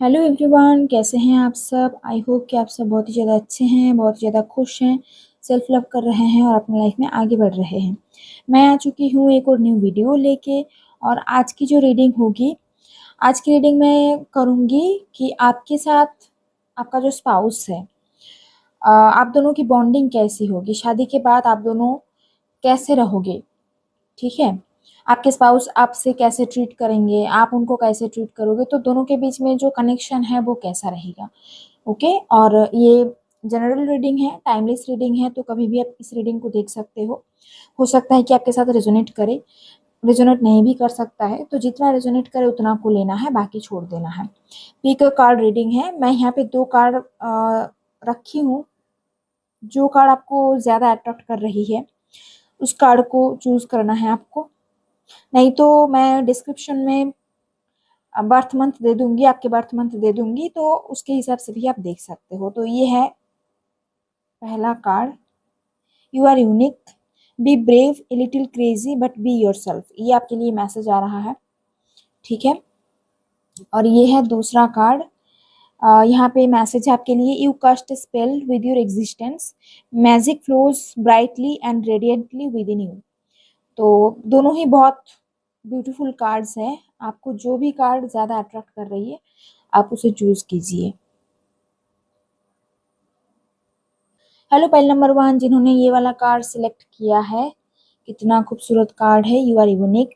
Hello everyone, कैसे हैं आप सब। आई होप कि आप सब बहुत ही ज़्यादा अच्छे हैं, बहुत ही ज़्यादा खुश हैं, सेल्फ लव कर रहे हैं और अपनी लाइफ में आगे बढ़ रहे हैं। मैं आ चुकी हूँ एक और न्यू वीडियो लेके। और आज की जो रीडिंग होगी, आज की रीडिंग मैं करूँगी कि आपके साथ आपका जो स्पाउस है, आप दोनों की बॉन्डिंग कैसी होगी, शादी के बाद आप दोनों कैसे रहोगे। ठीक है, आपके स्पाउस आपसे कैसे ट्रीट करेंगे, आप उनको कैसे ट्रीट करोगे, तो दोनों के बीच में जो कनेक्शन है वो कैसा रहेगा। ओके। और ये जनरल रीडिंग है, टाइमलेस रीडिंग है, तो कभी भी आप इस रीडिंग को देख सकते हो सकता है कि आपके साथ रेजोनेट करे, रेजोनेट नहीं भी कर सकता है, तो जितना रेजोनेट करे उतना आपको लेना है, बाकी छोड़ देना है। पिक कार्ड रीडिंग है। मैं यहाँ पे दो कार्ड रखी हूँ। जो कार्ड आपको ज़्यादा अट्रैक्ट कर रही है उस कार्ड को चूज करना है आपको। नहीं तो मैं डिस्क्रिप्शन में बर्थ मंथ दे दूंगी, आपके बर्थ मंथ दे दूंगी, तो उसके हिसाब से भी आप देख सकते हो। तो ये है पहला card, you are unique, be brave, a little crazy but be yourself. ये आपके लिए मैसेज आ रहा है। ठीक है। और ये है दूसरा कार्ड। यहाँ पे मैसेज है आपके लिए, you cast spell with your existence, magic flows brightly and radiantly within you. तो दोनों ही बहुत ब्यूटीफुल कार्ड्स हैं। आपको जो भी कार्ड ज़्यादा अट्रैक्ट कर रही है आप उसे चूज कीजिए। हेलो पहले नंबर वन जिन्होंने ये वाला कार्ड सिलेक्ट किया है, कितना खूबसूरत कार्ड है। You are unique,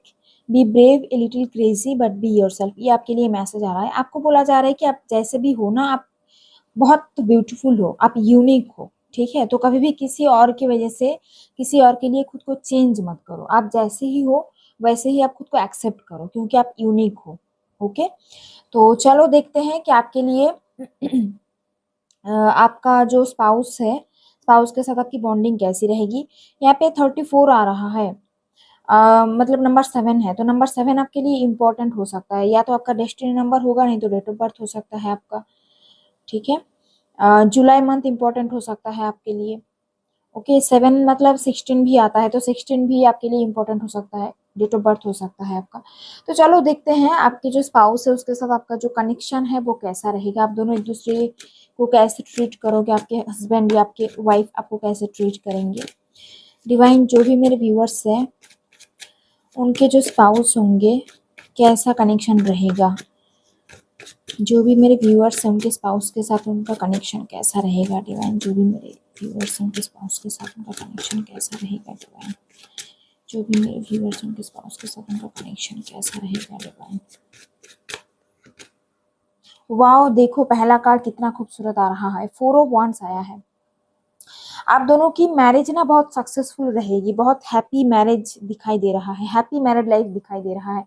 be brave, a little crazy but be yourself. ये आपके लिए मैसेज आ रहा है। आपको बोला जा रहा है कि आप जैसे भी हो ना, आप बहुत ब्यूटीफुल हो, आप यूनिक हो। ठीक है, तो कभी भी किसी और की वजह से, किसी और के लिए खुद को चेंज मत करो। आप जैसे ही हो वैसे ही आप खुद को एक्सेप्ट करो, क्योंकि आप यूनिक हो। ओके। तो चलो देखते हैं कि आपके लिए आपका जो स्पाउस है, स्पाउस के साथ आपकी बॉन्डिंग कैसी रहेगी। यहाँ पे 34 आ रहा है। मतलब नंबर 7 है, तो नंबर 7 आपके लिए इम्पोर्टेंट हो सकता है। या तो आपका डेस्टिनी नंबर होगा, नहीं तो डेट ऑफ बर्थ हो सकता है आपका। ठीक है। जुलाई मंथ इम्पोर्टेंट हो सकता है आपके लिए। ओके। 7 मतलब 16 भी आता है, तो 16 भी आपके लिए इम्पोर्टेंट हो सकता है, डेट ऑफ बर्थ हो सकता है आपका। तो चलो देखते हैं आपके जो स्पाउस है उसके साथ आपका जो कनेक्शन है वो कैसा रहेगा। आप दोनों एक दूसरे को कैसे ट्रीट करोगे, आपके हस्बैंड या आपके वाइफ आपको कैसे ट्रीट करेंगे। डिवाइन, जो भी मेरे व्यूअर्स हैं उनके जो स्पाउस होंगे कैसा कनेक्शन रहेगा। जो भी मेरे व्यूअर्स हैं उनके स्पाउस के साथ उनका कनेक्शन कैसा रहेगा। डिवाइन, जो भी मेरे व्यूअर्स हैं उनके स्पाउस के साथ उनका कनेक्शन कैसा रहेगा। डिवाइन, जो भी मेरे व्यूअर्स हैं उनके स्पाउस के साथ उनका कनेक्शन कैसा रहेगा। डिवाइन, वाओ, देखो पहला कार्ड कितना खूबसूरत आ रहा है। 4 ऑफ वांड्स आया है। आप दोनों की मैरिज ना बहुत सक्सेसफुल रहेगी, बहुत हैप्पी मैरिज दिखाई दे रहा है, हैप्पी मैरिड लाइफ दिखाई दे रहा है।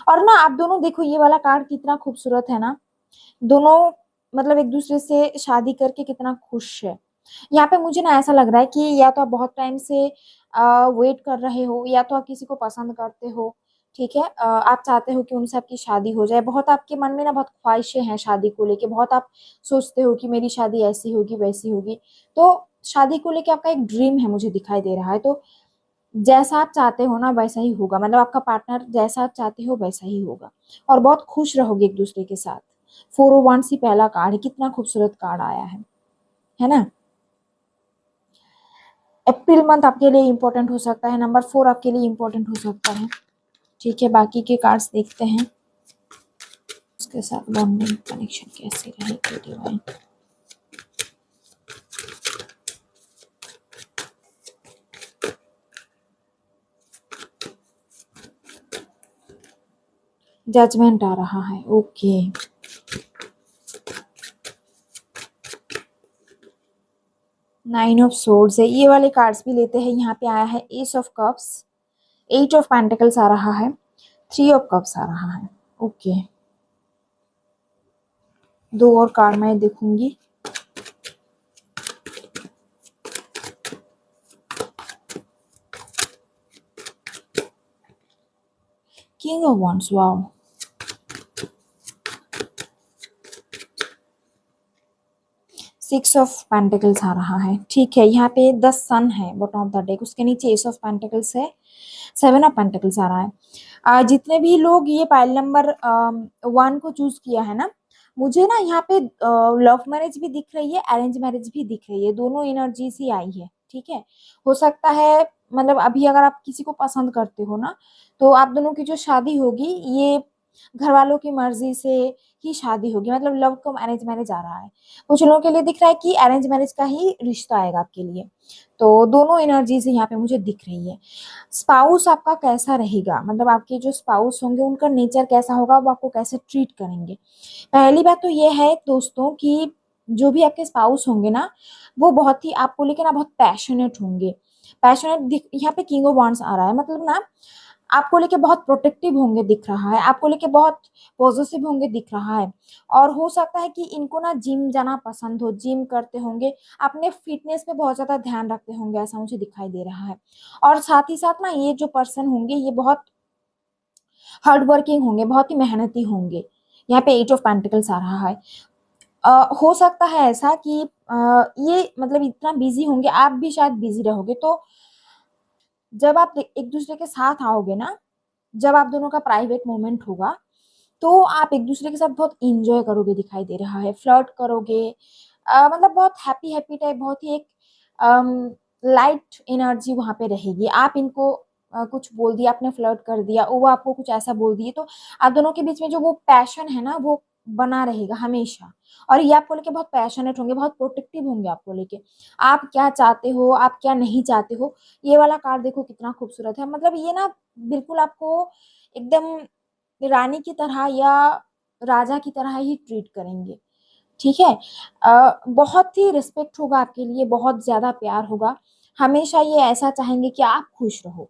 और ना आप दोनों देखो ये वाला कार्ड कितना खूबसूरत है ना। दोनों मतलब एक दूसरे से शादी करके कितना खुश है। यहाँ पे मुझे ना ऐसा लग रहा है कि या तो आप बहुत टाइम से वेट कर रहे हो, या तो आप किसी को पसंद करते हो। ठीक है। आप चाहते हो कि उनसे आपकी शादी हो जाए, बहुत आपके मन में ना बहुत ख्वाहिशें हैं शादी को लेके, बहुत आप सोचते हो कि मेरी शादी ऐसी होगी वैसी होगी। तो शादी को लेके आपका एक ड्रीम है मुझे दिखाई दे रहा है। तो जैसा आप चाहते हो ना वैसा ही होगा, मतलब आपका पार्टनर जैसा आप चाहते हो वैसा ही होगा, और बहुत खुश रहोगे एक दूसरे के साथ। 401 सी पहला कार्ड है, कितना खूबसूरत कार्ड आया है ना। अप्रैल मंथ आपके लिए इम्पोर्टेंट हो सकता है, नंबर 4 आपके लिए इम्पोर्टेंट हो सकता है। ठीक है, बाकी के कार्ड्स देखते हैं उसके साथ बॉन्डिंग कनेक्शन कैसे रहेगी। डिवाइन, जजमेंट आ रहा है। ओके। 9 ऑफ सोर्ड्स है। ये वाले कार्ड्स भी लेते हैं। यहाँ पे आया है ace of cups, 8 of pentacles आ रहा है, 3 ऑफ कप्स आ रहा है। ओके। दो और कार्ड मैं देखूंगी। King of wands, wow. 6 of pentacles आ रहा है। ठीक है, यहाँ पे द सन है बॉटम ऑफ द डेक, उसके नीचे एस ऑफ पेंटिकल्स है, 7 ऑफ पेंटिकल्स आ रहा है। जितने भी लोग ये पाइल नंबर 1 को चूज किया है ना, मुझे ना यहाँ पे लव मैरिज भी दिख रही है, अरेंज मैरिज भी दिख रही है, दोनों एनर्जीज ही आई है। ठीक है, हो सकता है मतलब अभी अगर आप किसी को पसंद करते हो ना, तो आप दोनों की जो शादी होगी ये घर वालों की मर्जी से ही शादी होगी, मतलब लव कम अरेंज मैरिज आ रहा है। कुछ लोगों के लिए दिख रहा है कि अरेंज मैरिज का ही रिश्ता आएगा आपके लिए। तो दोनों एनर्जीज यहाँ पे मुझे दिख रही है। स्पाउस आपका कैसा रहेगा, मतलब आपके जो स्पाउस होंगे उनका नेचर कैसा होगा, वो आपको कैसे ट्रीट करेंगे। पहली बात तो ये है दोस्तों कि जो भी आपके स्पाउस होंगे ना, वो बहुत ही आपको लेके ना बहुत पैशनेट होंगे। पैशनेट यहाँ पे किंग ऑफ वांड्स आ रहा है, मतलब ना आपको लेके बहुत प्रोटेक्टिव होंगे दिख रहा है, आपको लेके बहुत पॉजिटिव होंगे दिख रहा है। और हो सकता है कि इनको ना जिम जाना पसंद हो, जिम करते होंगे, अपने फिटनेस पे बहुत ज्यादा ध्यान रखते होंगे, ऐसा मुझे दिखाई दे रहा है। और साथ ही साथ ना ये जो पर्सन होंगे ये बहुत हार्ड वर्किंग होंगे, बहुत ही मेहनती होंगे। यहाँ पे एट ऑफ पेंटिकल्स आ रहा है। हो सकता है ऐसा कि ये मतलब इतना बिजी होंगे, आप भी शायद बिजी रहोगे, तो जब आप एक दूसरे के साथ आओगे ना, जब आप दोनों का प्राइवेट मोमेंट होगा, तो आप एक दूसरे के साथ बहुत इंजॉय करोगे दिखाई दे रहा है, फ्लर्ट करोगे। मतलब बहुत हैप्पी हैप्पी टाइप, बहुत ही एक लाइट एनर्जी वहां पे रहेगी। आप इनको कुछ बोल दिया, आपने फ्लर्ट कर दिया, वो आपको कुछ ऐसा बोल दिए, तो आप दोनों के बीच में जो वो पैशन है ना वो बना रहेगा हमेशा। और ये आपको लेके बहुत पैशनेट होंगे, बहुत प्रोटेक्टिव होंगे आपको लेके। आप क्या चाहते हो, आप क्या नहीं चाहते हो, ये वाला कार्ड देखो कितना खूबसूरत है। मतलब ये ना बिल्कुल आपको एकदम रानी की तरह या राजा की तरह ही ट्रीट करेंगे। ठीक है, बहुत ही रिस्पेक्ट होगा आपके लिए, बहुत ज्यादा प्यार होगा। हमेशा ये ऐसा चाहेंगे कि आप खुश रहो,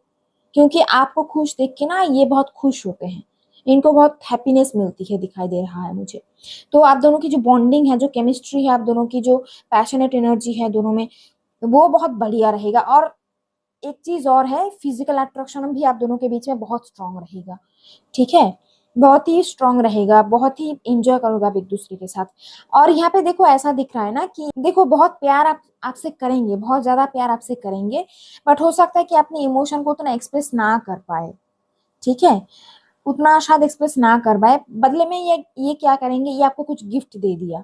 क्योंकि आपको खुश देख के ना ये बहुत खुश होते हैं, इनको बहुत हैप्पीनेस मिलती है दिखाई दे रहा है मुझे। तो आप दोनों की जो बॉन्डिंग है, जो केमिस्ट्री है, आप दोनों की जो पैशनेट एनर्जी है दोनों में, वो बहुत बढ़िया रहेगा। और एक चीज और है, फिजिकल अट्रैक्शन भी आप दोनों के बीच में बहुत स्ट्रांग रहेगा। ठीक है, बहुत ही स्ट्रांग रहेगा, बहुत ही इंजॉय करोगे आप एक दूसरे के साथ। और यहाँ पे देखो ऐसा दिख रहा है ना कि देखो बहुत प्यार आप आपसे करेंगे, बहुत ज्यादा प्यार आपसे करेंगे, बट हो सकता है कि अपने इमोशन को उतना एक्सप्रेस ना कर पाए। ठीक है, उतना शायद एक्सप्रेस ना कर पाए, बदले में ये क्या करेंगे, ये आपको कुछ गिफ्ट दे दिया,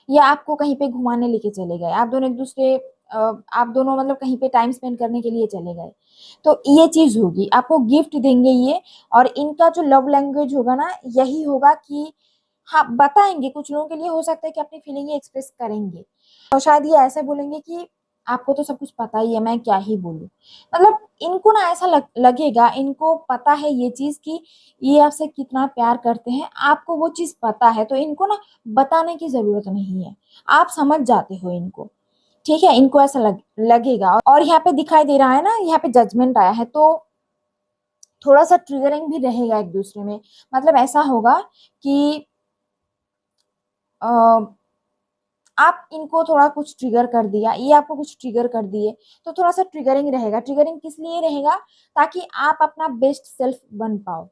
या आपको कहीं पे घुमाने लेके चले गए, आप दोनों एक दूसरे आप दोनों मतलब कहीं पे टाइम स्पेंड करने के लिए चले गए, तो ये चीज होगी, आपको गिफ्ट देंगे ये। और इनका जो लव लैंग्वेज होगा ना यही होगा कि हाँ बताएंगे, कुछ लोगों के लिए हो सकता है कि अपनी फीलिंग एक्सप्रेस करेंगे, और शायद ये ऐसे बोलेंगे कि आपको तो सब कुछ पता ही है, मैं क्या ही बोलूं। मतलब इनको ना ऐसा लगेगा, इनको पता है ये चीज कि ये आपसे कितना प्यार करते हैं, आपको वो चीज पता है, तो इनको ना बताने की जरूरत नहीं है, आप समझ जाते हो इनको। ठीक है, इनको ऐसा लगेगा। और यहाँ पे दिखाई दे रहा है ना, यहाँ पे जजमेंट आया है, तो थोड़ा सा ट्रिगरिंग भी रहेगा एक दूसरे में। मतलब ऐसा होगा कि आप इनको थोड़ा कुछ ट्रिगर कर दिया, ये आपको कुछ ट्रिगर कर दिए, तो थोड़ा सा ट्रिगरिंग रहेगा। ट्रिगरिंग किस लिए रहेगा, ताकि आप अपना बेस्ट सेल्फ बन पाओ।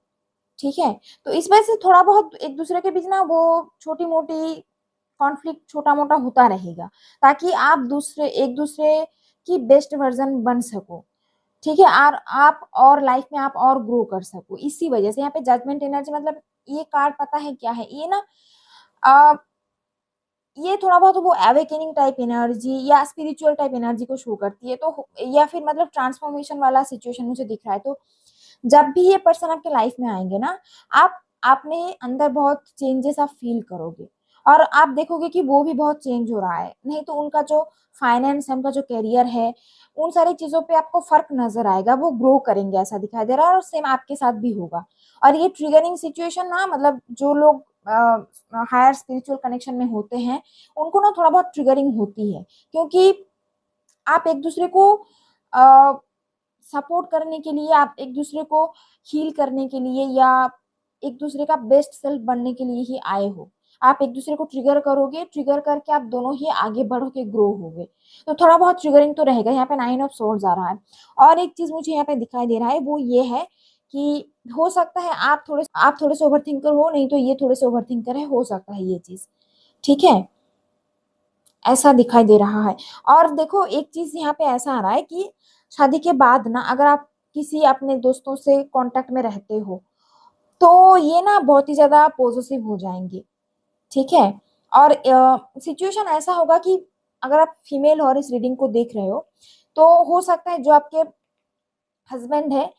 ठीक है, तो इस वजह से थोड़ा बहुत एक दूसरे के बीच ना वो छोटी मोटी कॉन्फ्लिक्ट छोटा मोटा होता रहेगा, ताकि आप दूसरे एक दूसरे की बेस्ट वर्जन बन सको। ठीक है, और आप और लाइफ में आप और ग्रो कर सको। इसी वजह से यहाँ पे जजमेंट एनर्जी, मतलब ये कार्ड पता है क्या है ये ना, ये थोड़ा बहुत वो एवेकेनिंग टाइप एनर्जी या स्पिरिचुअल टाइप एनर्जी को शो करती है, तो या फिर मतलब ट्रांसफॉर्मेशन वाला सिचुएशन मुझे दिख रहा है। तो जब भी ये पर्सन आपके लाइफ में आएंगे ना, आप अपने अंदर बहुत चेंजेस आप फील करोगे, और आप देखोगे कि वो भी बहुत चेंज हो रहा है। नहीं तो उनका जो फाइनेंस है, उनका जो करियर है, उन सारी चीजों पे आपको फर्क नजर आएगा, वो ग्रो करेंगे ऐसा दिखाई दे रहा है। और सेम आपके साथ भी होगा। और ये ट्रिगरिंग सिचुएशन ना, मतलब जो लोग हायर स्पिरिचुअल कनेक्शन में होते हैं, उनको ना थोड़ा बहुत ट्रिगरिंग होती है, क्योंकि आप एक दूसरे को सपोर्ट करने के लिए, आप एक दूसरे को हील करने के लिए, या एक दूसरे का बेस्ट सेल्फ बनने के लिए ही आए हो। आप एक दूसरे को ट्रिगर करोगे, ट्रिगर करके आप दोनों ही आगे बढ़ोगे, ग्रो होगे। तो थोड़ा बहुत ट्रिगरिंग तो रहेगा। यहाँ पे नाइन ऑफ सोर्ड्स आ रहा है। और एक चीज मुझे यहाँ पे दिखाई दे रहा है, वो ये है कि हो सकता है आप थोड़े से ओवर थिंकर हो, नहीं तो ये थोड़े से ओवर थिंकर है, हो सकता है ये चीज। ठीक है, ऐसा दिखाई दे रहा है। और देखो एक चीज यहाँ पे ऐसा आ रहा है कि शादी के बाद ना, अगर आप किसी अपने दोस्तों से कांटेक्ट में रहते हो, तो ये ना बहुत ही ज्यादा पॉजिटिव हो जाएंगे। ठीक है। और सिचुएशन ऐसा होगा कि अगर आप फीमेल और इस रीडिंग को देख रहे हो, तो हो सकता है जो आपके हस्बैंड है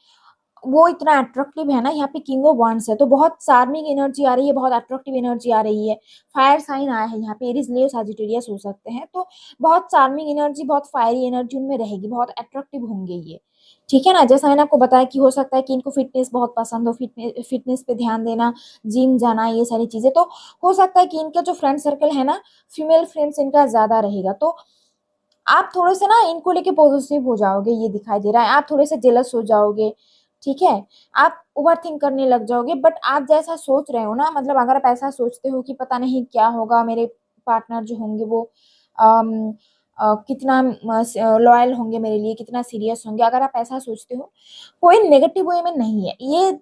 वो इतना अट्रैक्टिव है ना, यहाँ पे किंग ऑफ वांड्स है, तो बहुत चार्मिंग एनर्जी आ रही है, बहुत अट्रैक्टिव एनर्जी आ रही है। फायर साइन आया है यहाँ पे, एरीज लियो सजिटेरियस हो सकते हैं, तो बहुत चार्मिंग एनर्जी, बहुत फायरी एनर्जी उनमें रहेगी, बहुत अट्रैक्टिव होंगे ये। ठीक है ना, जैसा मैंने आपको बताया कि हो सकता है कि इनको फिटनेस बहुत पसंद हो, फिटनेस पे ध्यान देना, जिम जाना, ये सारी चीजें, तो हो सकता है कि इनका जो फ्रेंड सर्कल है ना, फीमेल फ्रेंड्स इनका ज्यादा रहेगा, तो आप थोड़े से ना इनको लेके पॉजिटिव हो जाओगे, ये दिखाई दे रहा है, आप थोड़े से जेलस हो जाओगे। ठीक है, आप ओवर थिंक करने लग जाओगे, बट आप जैसा सोच रहे हो ना, मतलब अगर आप ऐसा सोचते हो कि पता नहीं क्या होगा, मेरे पार्टनर जो होंगे वो अम, कितना लॉयल होंगे मेरे लिए, कितना सीरियस होंगे, अगर आप ऐसा सोचते हो, कोई नेगेटिव वे में नहीं है ये,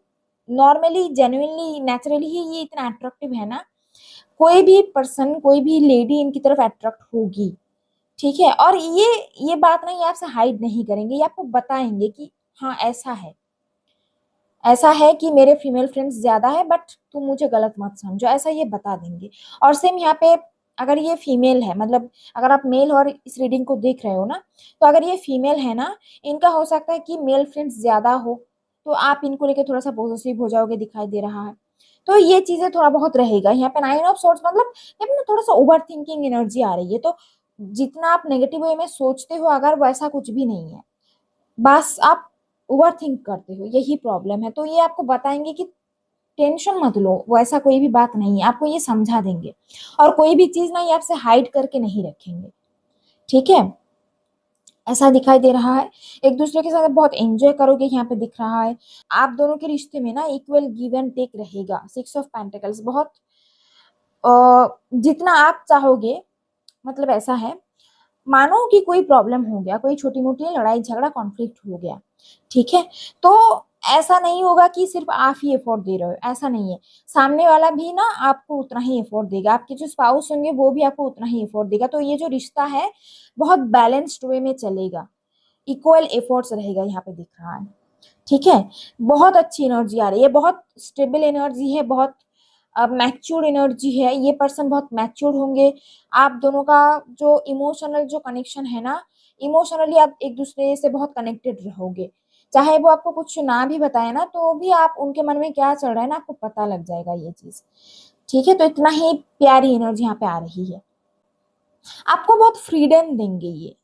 नॉर्मली जेन्युइनली नेचुरली ही ये इतना अट्रैक्टिव है ना, कोई भी पर्सन, कोई भी लेडी इनकी तरफ अट्रैक्ट होगी। ठीक है, और ये बात ना ये आपसे हाइड नहीं करेंगे, ये आपको बताएंगे कि हाँ ऐसा है, ऐसा है कि मेरे फीमेल फ्रेंड्स ज्यादा है, बट तुम मुझे गलत मत समझो, ऐसा ये बता देंगे। और सेम यहाँ पे अगर ये फीमेल है, मतलब अगर आप मेल और इस रीडिंग को देख रहे हो ना, तो अगर ये फीमेल है ना, इनका हो सकता है कि मेल फ्रेंड्स ज्यादा हो, तो आप इनको लेके थोड़ा सा पॉजिटिव हो जाओगे, दिखाई दे रहा है। तो ये चीजें थोड़ा बहुत रहेगा यहाँ पे, नाइन ऑफ सोर्ट्स मतलब यहाँ पे ना थोड़ा सा ओवर थिंकिंग एनर्जी आ रही है, तो जितना आप नेगेटिव वे में सोचते हो अगर वैसा कुछ भी नहीं है, बस आप ओवर थिंक करते हो, यही प्रॉब्लम है। तो ये आपको बताएंगे कि टेंशन मत लो, वो ऐसा कोई भी बात नहीं है, आपको ये समझा देंगे, और कोई भी चीज ना ये आपसे हाइड करके नहीं रखेंगे। ठीक है, ऐसा दिखाई दे रहा है। एक दूसरे के साथ बहुत एंजॉय करोगे, यहाँ पे दिख रहा है। आप दोनों के रिश्ते में ना इक्वल गिव एंड टेक रहेगा, सिक्स ऑफ पेंटिकल्स, बहुत जितना आप चाहोगे, मतलब ऐसा है, मानो कि कोई प्रॉब्लम हो गया, कोई छोटी मोटी लड़ाई झगड़ा कॉन्फ्लिक्ट हो गया, ठीक है, तो ऐसा नहीं होगा कि सिर्फ आप ही एफोर्ट दे रहे हो, ऐसा नहीं है, सामने वाला भी ना आपको उतना ही एफोर्ट देगा, आपके जो स्पाउस होंगे वो भी आपको उतना ही एफोर्ट देगा, तो ये जो रिश्ता है बहुत बैलेंस्ड वे में चलेगा, इक्वल एफोर्ट्स रहेगा, यहाँ पे दिख रहा है। ठीक है, बहुत अच्छी एनर्जी आ रही है, बहुत स्टेबल एनर्जी है, बहुत मैच्योर एनर्जी है, ये पर्सन बहुत मैच्योर होंगे। आप दोनों का जो इमोशनल जो कनेक्शन है ना, इमोशनली आप एक दूसरे से बहुत कनेक्टेड रहोगे, चाहे वो आपको कुछ ना भी बताए ना, तो भी आप उनके मन में क्या चल रहा है ना आपको पता लग जाएगा ये चीज। ठीक है, तो इतना ही प्यारी एनर्जी यहाँ पे आ रही है। आपको बहुत फ्रीडम देंगे ये,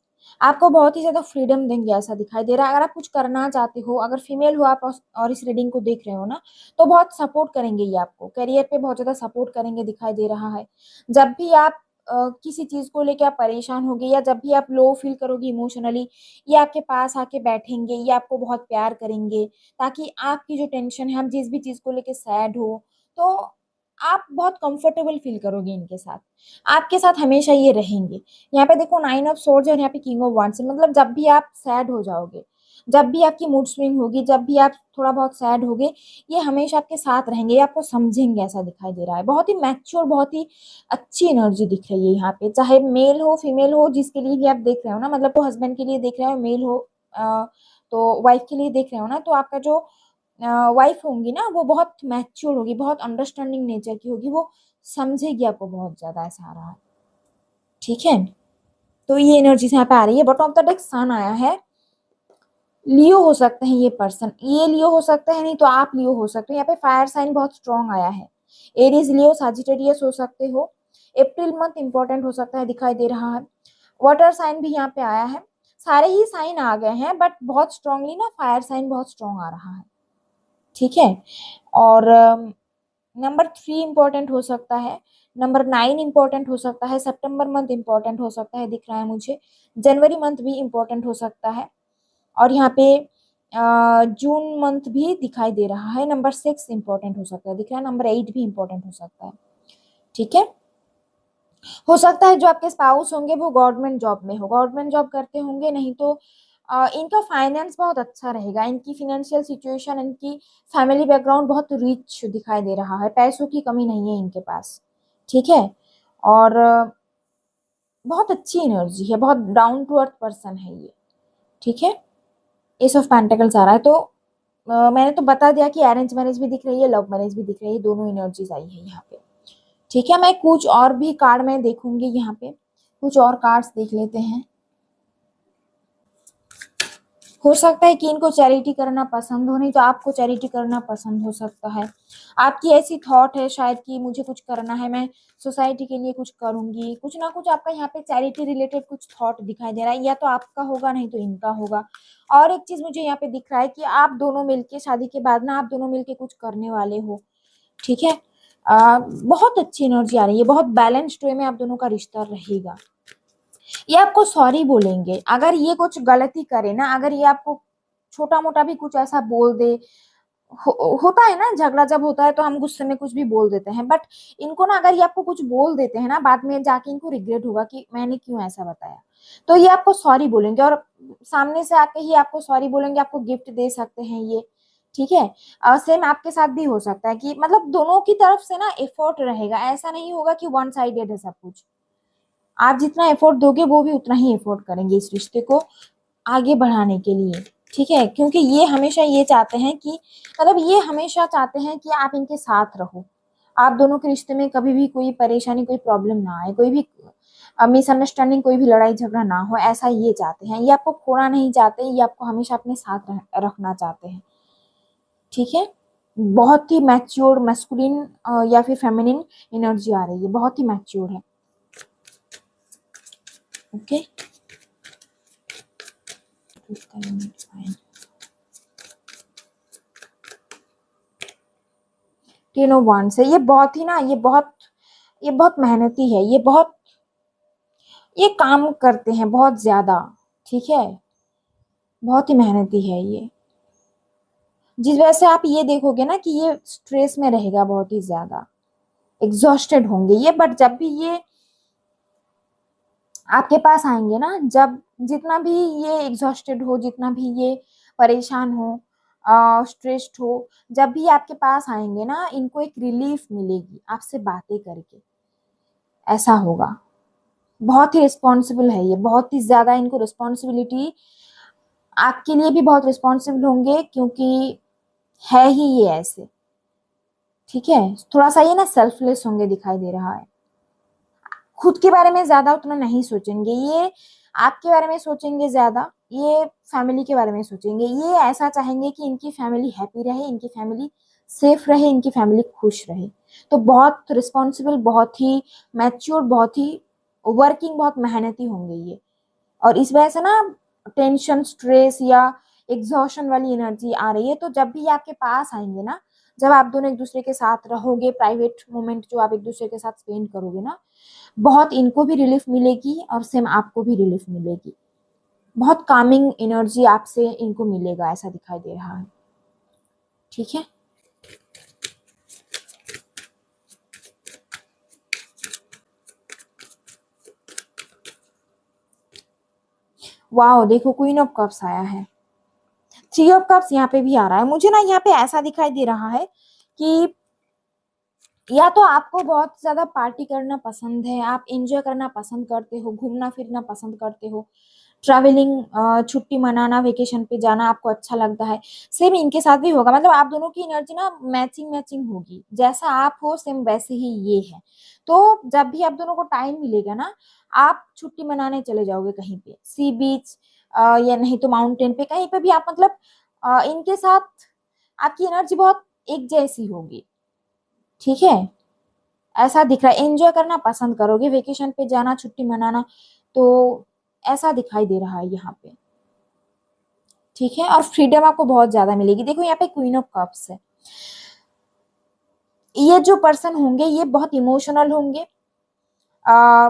आपको बहुत ही ज्यादा फ्रीडम देंगे, ऐसा दिखाई दे रहा है। अगर आप कुछ करना चाहते हो, अगर फीमेल हो आप और इस रीडिंग को देख रहे हो ना, तो बहुत सपोर्ट करेंगे ये आपको, करियर पे बहुत ज्यादा सपोर्ट करेंगे, दिखाई दे रहा है। जब भी आप किसी चीज को लेके आप परेशान होगे, या जब भी आप लो फील करोगे इमोशनली, ये आपके पास आके बैठेंगे, ये आपको बहुत प्यार करेंगे, ताकि आपकी जो टेंशन है, आप जिस भी चीज को लेके सैड हो, तो आप बहुत कंफर्टेबल फील करोगे इनके साथ, आपके साथ हमेशा ये रहेंगे। यहाँ पे देखो नाइन ऑफ सोर्ड्स और यहाँ पे किंग ऑफ वांड्स, मतलब जब भी आप सैड हो जाओगे, जब भी आपकी मूड स्विंग होगी, जब भी आप थोड़ा बहुत सैड होगे, ये हमेशा आपके साथ रहेंगे, ये आपको समझेंगे, ऐसा दिखाई दे रहा है। बहुत ही मैच्योर, बहुत ही अच्छी एनर्जी दिख रही है यहाँ पे, चाहे मेल हो फीमेल हो, जिसके लिए भी आप देख रहे हो ना, मतलब वो हस्बैंड के लिए देख रहे हो, मेल हो तो वाइफ के लिए देख रहे हो ना, तो आपका जो वाइफ होंगी ना, वो बहुत मैच्योर होगी, बहुत अंडरस्टैंडिंग नेचर की होगी, वो समझेगी आपको बहुत ज्यादा, ऐसा आ रहा है। ठीक है, तो ये एनर्जी यहाँ पे आ रही है। बॉटम ऑफ द डेक सन आया है, लियो हो सकते हैं ये पर्सन, ये लियो हो सकता है, नहीं तो आप लियो हो सकते हो। यहाँ पे फायर साइन बहुत स्ट्रॉन्ग आया है, एरीज लियो साजिटेरियस हो सकते हो, अप्रैल मंथ इंपॉर्टेंट हो सकता है, दिखाई दे रहा है। वाटर साइन भी यहाँ पे आया है, सारे ही साइन आ गए हैं, बट बहुत स्ट्रांगली ना फायर साइन बहुत स्ट्रॉन्ग आ रहा है। ठीक है, और नंबर 3 इंपॉर्टेंट हो सकता है, नंबर 9 इंपॉर्टेंट हो सकता है, सितंबर मंथ इंपॉर्टेंट हो सकता है, दिख रहा है मुझे, जनवरी मंथ भी इंपॉर्टेंट हो सकता है, और यहाँ पे जून मंथ भी दिखाई दे रहा है। नंबर 6 इंपॉर्टेंट हो सकता है, दिख रहा है, नंबर 8 भी इंपॉर्टेंट हो सकता है। ठीक है, हो सकता है जो आपके स्पाउस होंगे वो गवर्नमेंट जॉब में हो, गवर्नमेंट जॉब करते होंगे, नहीं तो इनका फाइनेंस बहुत अच्छा रहेगा, इनकी फिनेंशियल सिचुएशन, इनकी फैमिली बैकग्राउंड बहुत रिच दिखाई दे रहा है, पैसों की कमी नहीं है इनके पास। ठीक है, और बहुत अच्छी एनर्जी है, बहुत डाउन टू अर्थ पर्सन है ये। ठीक है, एस ऑफ पेंटिकल्स आ रहा है, तो मैंने तो बता दिया कि अरेंज मैरिज भी दिख रही है, लव मैरिज भी दिख रही है, दोनों एनर्जीज आई है यहाँ पे। ठीक है, मैं कुछ और भी कार्ड में देखूंगी, यहाँ पे कुछ और कार्ड्स देख लेते हैं। हो सकता है कि इनको चैरिटी करना पसंद हो, नहीं तो आपको चैरिटी करना पसंद हो सकता है। आपकी ऐसी थॉट है शायद कि मुझे कुछ करना है, मैं सोसाइटी के लिए कुछ करूंगी, कुछ ना कुछ आपका यहाँ पे चैरिटी रिलेटेड कुछ थॉट दिखाई दे रहा है, या तो आपका होगा नहीं तो इनका होगा। और एक चीज मुझे यहाँ पे दिख रहा है कि आप दोनों मिलके शादी के बाद ना आप दोनों मिलके कुछ करने वाले हो। ठीक है, बहुत अच्छी एनर्जी आ रही है, बहुत बैलेंस्ड वे में आप दोनों का रिश्ता रहेगा। ये आपको सॉरी बोलेंगे अगर ये कुछ गलती करे ना, अगर ये आपको छोटा मोटा भी कुछ ऐसा बोल दे। होता है ना, झगड़ा जब होता है तो हम गुस्से में कुछ भी बोल देते हैं, बट इनको ना अगर ये आपको कुछ बोल देते हैं ना, बाद में जाके इनको रिग्रेट होगा कि मैंने क्यों ऐसा बताया। तो ये आपको सॉरी बोलेंगे और सामने से आके ही आपको सॉरी बोलेंगे, आपको गिफ्ट दे सकते हैं ये। ठीक है, सेम आपके साथ भी हो सकता है कि मतलब दोनों की तरफ से ना एफर्ट रहेगा, ऐसा नहीं होगा कि वन साइडेड है सब कुछ। आप जितना एफर्ट दोगे वो भी उतना ही एफर्ट करेंगे इस रिश्ते को आगे बढ़ाने के लिए। ठीक है, क्योंकि ये हमेशा ये चाहते हैं कि मतलब ये हमेशा चाहते हैं कि आप इनके साथ रहो, आप दोनों के रिश्ते में कभी भी कोई परेशानी कोई प्रॉब्लम ना आए, कोई भी मिसअंडरस्टैंडिंग कोई भी लड़ाई झगड़ा ना हो, ऐसा ये चाहते हैं। ये आपको खोना नहीं चाहते, ये आपको हमेशा अपने साथ रखना चाहते हैं। ठीक है, बहुत ही मैच्योर मैस्कुलिन या फिर फेमिनिन एनर्जी आ रही है, बहुत ही मैच्योर है। ओके, टेन ऑफ वांड्स है। ये बहुत ही ना, ये बहुत मेहनती है, ये काम करते हैं बहुत ज्यादा। ठीक है, बहुत ही मेहनती है ये, जिस वजह से आप ये देखोगे ना कि ये स्ट्रेस में रहेगा बहुत ही ज्यादा, एग्जॉस्टेड होंगे ये। बट जब भी ये आपके पास आएंगे ना, जब जितना भी ये एग्जॉस्टेड हो, जितना भी ये परेशान हो, स्ट्रेस्ड हो, जब भी आपके पास आएंगे ना, इनको एक रिलीफ मिलेगी आपसे बातें करके, ऐसा होगा। बहुत ही रिस्पॉन्सिबल है ये, बहुत ही ज्यादा इनको रिस्पॉन्सिबिलिटी, आपके लिए भी बहुत रिस्पॉन्सिबल होंगे क्योंकि है ही ये ऐसे। ठीक है, थोड़ा सा ये ना सेल्फलेस होंगे दिखाई दे रहा है, खुद के बारे में ज्यादा उतना नहीं सोचेंगे ये, आपके बारे में सोचेंगे ज्यादा, ये फैमिली के बारे में सोचेंगे, ये ऐसा चाहेंगे कि इनकी फैमिली हैप्पी रहे, इनकी फैमिली सेफ रहे, इनकी फैमिली खुश रहे। तो बहुत रिस्पॉन्सिबल, बहुत ही मैच्योर, बहुत ही वर्किंग, बहुत मेहनती होंगे ये। और इस वजह से ना टेंशन, स्ट्रेस या एग्जॉशन वाली एनर्जी आ रही है। तो जब भी आपके पास आएंगे ना, जब आप दोनों एक दूसरे के साथ रहोगे, प्राइवेट मोमेंट जो आप एक दूसरे के साथ स्पेंड करोगे ना, बहुत इनको भी रिलीफ मिलेगी और सेम आपको भी रिलीफ मिलेगी। बहुत कामिंग एनर्जी आपसे इनको मिलेगा, ऐसा दिखाई दे रहा है। ठीक है, वाओ, देखो क्वीन ऑफ कप्स आया है, थ्री ऑफ कप्स यहाँ पे भी आ रहा है। मुझे ना यहाँ पे ऐसा दिखाई दे रहा है कि या तो आपको बहुत ज्यादा पार्टी करना पसंद है, आप एंजॉय करना पसंद करते हो, घूमना फिरना पसंद करते हो, ट्रैवलिंग, छुट्टी मनाना, वेकेशन पे जाना आपको अच्छा लगता है। सेम इनके साथ भी होगा, मतलब आप दोनों की एनर्जी ना मैचिंग मैचिंग होगी, जैसा आप हो सेम वैसे ही ये है। तो जब भी आप दोनों को टाइम मिलेगा ना, आप छुट्टी मनाने चले जाओगे कहीं पे, सी बीच या नहीं तो माउंटेन पे, कहीं पे भी आप मतलब इनके साथ आपकी एनर्जी बहुत एक जैसी होगी। ठीक है, ऐसा दिख रहा है, एंजॉय करना पसंद करोगे, वेकेशन पे जाना, छुट्टी मनाना, तो ऐसा दिखाई दे रहा है यहाँ पे। ठीक है, और फ्रीडम आपको बहुत ज्यादा मिलेगी। देखो यहाँ पे क्वीन ऑफ कप्स है, ये जो पर्सन होंगे ये बहुत इमोशनल होंगे, आ,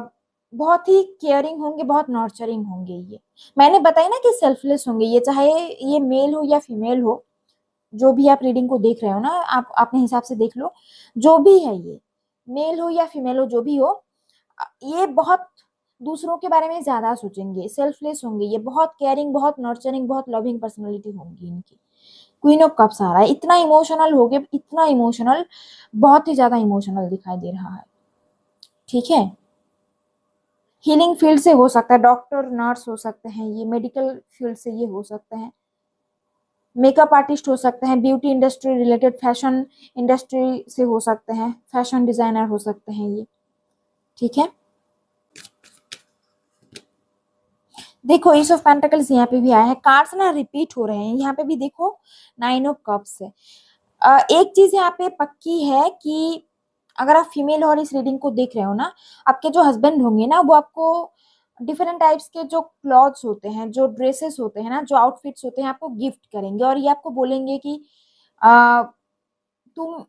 बहुत ही केयरिंग होंगे, बहुत नर्चरिंग होंगे ये। मैंने बताया ना कि सेल्फलेस होंगे ये, चाहे ये मेल हो या फीमेल हो, जो भी आप रीडिंग को देख रहे हो ना, आप अपने हिसाब से देख लो, जो भी है ये, मेल हो या फीमेल हो, जो भी हो, ये बहुत दूसरों के बारे में ज्यादा सोचेंगे, सेल्फलेस होंगे ये, बहुत केयरिंग, बहुत नर्चरिंग, बहुत लविंग पर्सनैलिटी होंगी इनकी। क्वीन ऑफ कप्स आ रहा है, इतना इमोशनल हो गए, इतना इमोशनल, बहुत ही ज्यादा इमोशनल दिखाई दे रहा है। ठीक है, हीलिंग फील्ड से हो सकता है, डॉक्टर नर्स हो सकते हैं ये, मेडिकल फील्ड से ये हो सकते हैं। मेकअप आर्टिस्ट हो सकते हैं, beauty industry related, fashion industry से हो सकते हैं, फैशन डिजाइनर हो सकते हैं ये। ठीक है, देखो एस ऑफ पेंटिकल्स यहाँ पे भी आया है, कार्ड्स ना रिपीट हो रहे हैं यहाँ पे भी, देखो 9 ऑफ कप्स है। एक चीज यहाँ पे पक्की है कि अगर आप फीमेल और इस रीडिंग को देख रहे हो ना, आपके जो हस्बैंड होंगे ना वो आपको डिफरेंट टाइप्स के जो क्लॉथ्स होते हैं, जो ड्रेसेस होते हैं ना, जो आउटफिट्स होते हैं, आपको गिफ्ट करेंगे और ये आपको बोलेंगे कि आ, तुम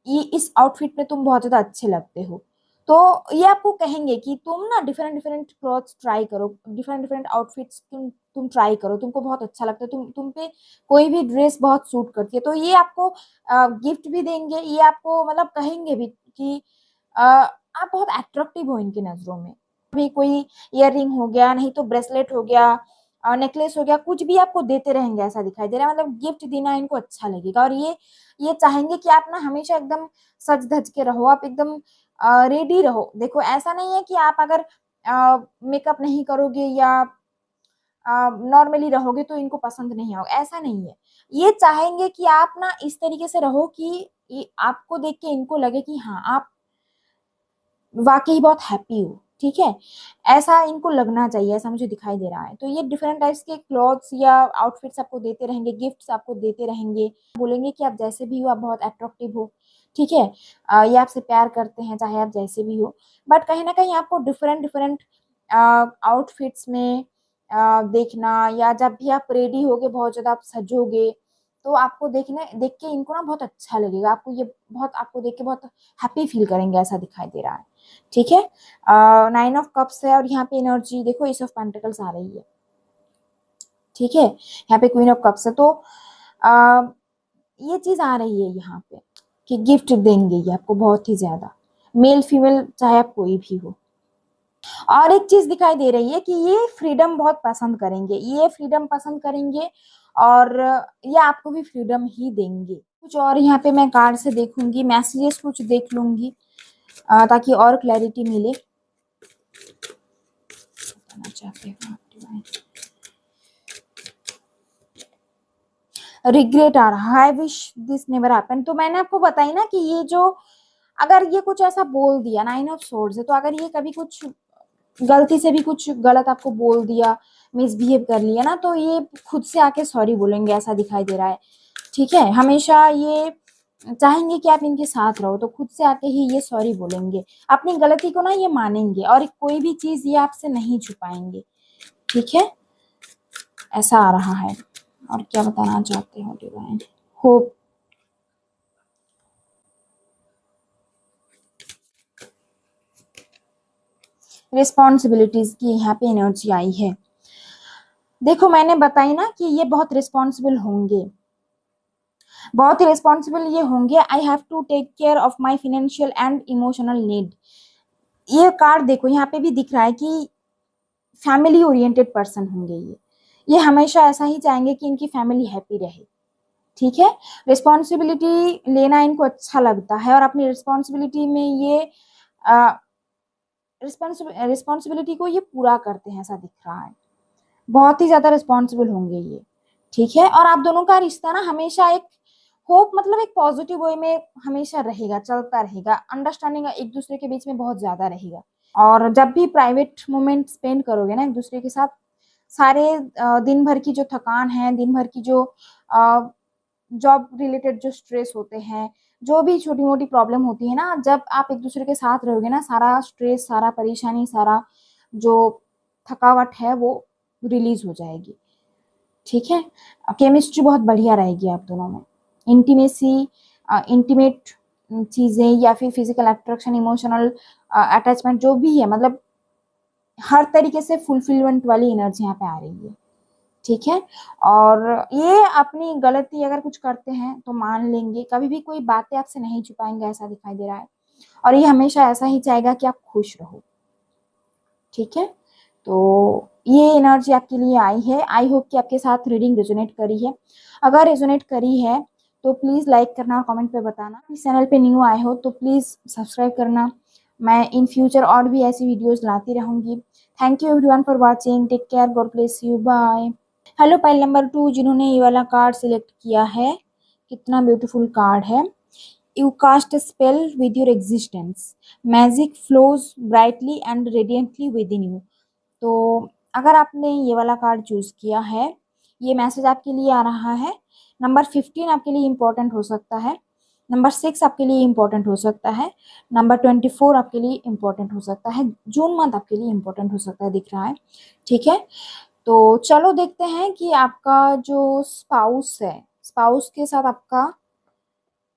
ये इस आउटफिट में तुम बहुत ज्यादा अच्छे लगते हो। तो ये आपको कहेंगे कि तुम ना डिफरेंट डिफरेंट क्लॉथ्स ट्राई करो, डिफरेंट डिफरेंट आउटफिट्स तुम ट्राई करो, तुमको बहुत अच्छा लगता है, तुम पे कोई भी ड्रेस बहुत सूट करती है। तो ये आपको गिफ्ट भी देंगे, ये आपको मतलब कहेंगे भी कि आप बहुत अट्रैक्टिव हो इनकी नजरों में। भी कोई इयर रिंग हो गया, नहीं तो ब्रेसलेट हो गया, नेकलेस हो गया, कुछ भी आपको देते रहेंगे ऐसा दिखाई दे रहा है, मतलब गिफ्ट देना इनको अच्छा लगेगा। और ये चाहेंगे कि आप ना हमेशा एकदम सज धज के रहो, आप एकदम रेडी रहो। देखो ऐसा नहीं है कि आप अगर मेकअप नहीं करोगे या नॉर्मली रहोगे तो इनको पसंद नहीं होगा, ऐसा नहीं है। ये चाहेंगे कि आप ना इस तरीके से रहो कि आपको देख के इनको लगे कि हाँ आप वाकई बहुत हैप्पी हो। ठीक है, ऐसा इनको लगना चाहिए, ऐसा मुझे दिखाई दे रहा है। तो ये डिफरेंट टाइप्स के क्लॉथ्स या आउटफिट्स आपको देते रहेंगे, गिफ्ट्स आपको देते रहेंगे, बोलेंगे कि आप जैसे भी हो आप बहुत अट्रैक्टिव हो। ठीक है, ये आपसे प्यार करते हैं चाहे आप जैसे भी हो, बट कहीं ना कहीं आपको डिफरेंट डिफरेंट आउटफिट्स में देखना, या जब भी आप रेडी होगे बहुत ज्यादा आप सजोगे तो आपको देख के इनको ना बहुत अच्छा लगेगा, आपको ये बहुत, आपको देख के बहुत हैप्पी फील करेंगे, ऐसा दिखाई दे रहा है। ठीक है, 9 ऑफ कप्स है और यहाँ पे एनर्जी देखो एस ऑफ पेंटिकल्स आ रही है। ठीक है, यहाँ पे क्वीन ऑफ कप्स है। तो आ, ये चीज आ रही है यहाँ पे कि गिफ्ट देंगे ये आपको बहुत ही ज्यादा, मेल फीमेल चाहे आप कोई भी हो। और एक चीज दिखाई दे रही है कि ये फ्रीडम बहुत पसंद करेंगे, ये फ्रीडम पसंद करेंगे और ये आपको भी फ्रीडम ही देंगे। कुछ और यहाँ पे मैं कार्ड से देखूंगी, मैसेजेस कुछ देख लूंगी ताकि और क्लैरिटी मिले। चाहते हो रिग्रेट आ रहा है, I wish this never happen. तो मैंने आपको बताई ना कि ये जो, अगर ये कुछ ऐसा बोल दिया, 9 ऑफ सोर्ड्स है, तो अगर ये कभी कुछ गलती से भी कुछ गलत आपको बोल दिया, मिसबिहेव कर लिया ना, तो ये खुद से आके सॉरी बोलेंगे, ऐसा दिखाई दे रहा है। ठीक है, हमेशा ये चाहेंगे कि आप इनके साथ रहो, तो खुद से आके ही ये सॉरी बोलेंगे, अपनी गलती को ना ये मानेंगे और कोई भी चीज ये आपसे नहीं छुपाएंगे। ठीक है, ऐसा आ रहा है। और क्या बताना चाहते हो डिवाइन? होप, रिस्पॉन्सिबिलिटीज की यहाँ पे एनर्जी आई है। देखो मैंने बताई ना कि ये बहुत रिस्पॉन्सिबल होंगे, बहुत ही रिस्पॉन्सिबल ये होंगे। I have to take care of my financial and emotional need. ये कार्ड देखो यहाँ पे भी दिख रहा है कि फैमिली ओरिएंटेड पर्सन होंगे ये हमेशा ऐसा ही चाहेंगे कि इनकी फैमिली हैप्पी रहे। ठीक है, रिस्पॉन्सिबिलिटी लेना इनको अच्छा लगता है और अपनी रिस्पॉन्सिबिलिटी में ये रिस्पॉन्सिबिलिटी को ये पूरा करते हैं, ऐसा दिख रहा है। बहुत ही ज्यादा रिस्पॉन्सिबल होंगे ये। ठीक है, और आप दोनों का रिश्ता ना हमेशा एक होप, मतलब एक पॉजिटिव वे में हमेशा रहेगा, चलता रहेगा, अंडरस्टैंडिंग एक दूसरे के बीच में बहुत ज्यादा रहेगा। और जब भी प्राइवेट मोमेंट स्पेंड करोगे ना एक दूसरे के साथ, सारे दिन भर की जो थकान है, दिन भर की जो जॉब रिलेटेड जो स्ट्रेस होते हैं, जो भी छोटी मोटी प्रॉब्लम होती है ना, जब आप एक दूसरे के साथ रहोगे ना, सारा स्ट्रेस, सारा परेशानी, सारा जो थकावट है वो रिलीज हो जाएगी। ठीक है, केमिस्ट्री बहुत बढ़िया रहेगी आप दोनों में, इंटीमेसी, इंटीमेट चीजें या फिर फिजिकल अट्रैक्शन, इमोशनल अटैचमेंट जो भी है, मतलब हर तरीके से फुलफिलमेंट वाली एनर्जी यहाँ पे आ रही है। ठीक है, और ये अपनी गलती अगर कुछ करते हैं तो मान लेंगे, कभी भी कोई बातें आपसे नहीं छुपाएंगे, ऐसा दिखाई दे रहा है। और ये हमेशा ऐसा ही चाहेगा कि आप खुश रहो। ठीक है, तो ये एनर्जी आपके लिए आई है। आई होप कि आपके साथ रीडिंग रेजोनेट करी है। अगर रेजोनेट करी है तो प्लीज़ लाइक करना और कमेंट पे बताना। इस चैनल पे न्यू आए हो तो प्लीज़ सब्सक्राइब करना। मैं इन फ्यूचर और भी ऐसी वीडियोस लाती रहूँगी। Thank you everyone for watching, take care, God bless you, bye. Hello pile number 2 जिन्होंने ये वाला कार्ड सिलेक्ट किया है, कितना ब्यूटीफुल कार्ड है। You cast spell with your existence, magic flows brightly and radiantly within you. तो अगर आपने ये वाला कार्ड चूज किया है, ये मैसेज आपके लिए आ रहा है। नंबर 15 आपके लिए इम्पोर्टेंट हो सकता है, नंबर 6 आपके लिए इम्पोर्टेंट हो सकता है, नंबर 24 आपके लिए इम्पोर्टेंट हो सकता है, जून मंथ आपके लिए इम्पोर्टेंट हो सकता है, दिख रहा है। ठीक है, तो चलो देखते हैं कि आपका जो स्पाउस है, स्पाउस के साथ आपका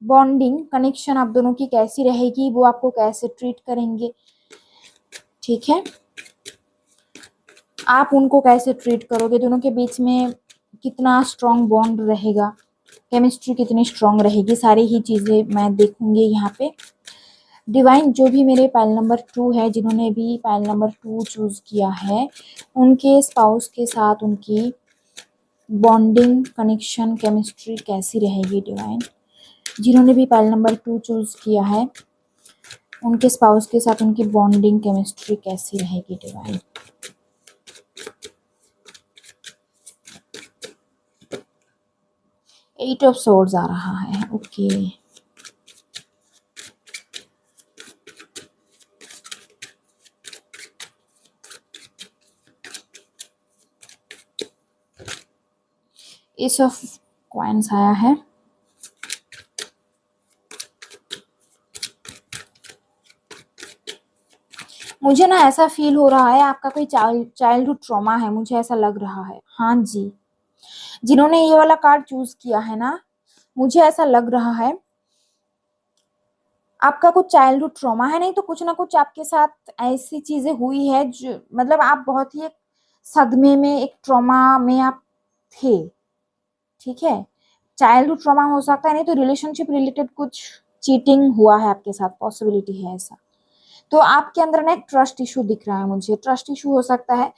बॉन्डिंग कनेक्शन आप दोनों की कैसी रहेगी, वो आपको कैसे ट्रीट करेंगे। ठीक है, आप उनको कैसे ट्रीट करोगे, दोनों के बीच में कितना स्ट्रॉन्ग बॉन्ड रहेगा, केमिस्ट्री कितनी स्ट्रॉन्ग रहेगी, सारी ही चीज़ें मैं देखूंगी यहाँ पे। डिवाइन जो भी मेरे पाइल नंबर 2 है, जिन्होंने भी पाइल नंबर 2 चूज किया है, उनके स्पाउस के साथ उनकी बॉन्डिंग कनेक्शन केमिस्ट्री कैसी रहेगी। डिवाइन जिन्होंने भी पाइल नंबर 2 चूज किया है, उनके स्पाउस के साथ उनकी बॉन्डिंग केमिस्ट्री कैसी रहेगी। डिवाइन 8 ऑफ सोर्ड्स आ रहा है। ओके, एस ऑफ कॉइन्स आया है। मुझे ना ऐसा फील हो रहा है आपका कोई चाइल्डहुड ट्रॉमा है, मुझे ऐसा लग रहा है। हाँ जी, जिन्होंने ये वाला कार्ड चूज किया है ना, मुझे ऐसा लग रहा है आपका कुछ चाइल्डहुड ट्रॉमा है, नहीं तो कुछ ना कुछ आपके साथ ऐसी चीजें हुई है जो मतलब आप बहुत ही एक सदमे में, एक ट्रॉमा में आप थे। ठीक है, चाइल्डहुड ट्रॉमा हो सकता है, नहीं तो रिलेशनशिप रिलेटेड कुछ चीटिंग हुआ है आपके साथ, पॉसिबिलिटी है ऐसा। तो आपके अंदर ना एक ट्रस्ट इशू दिख रहा है मुझे, ट्रस्ट इशू हो सकता है,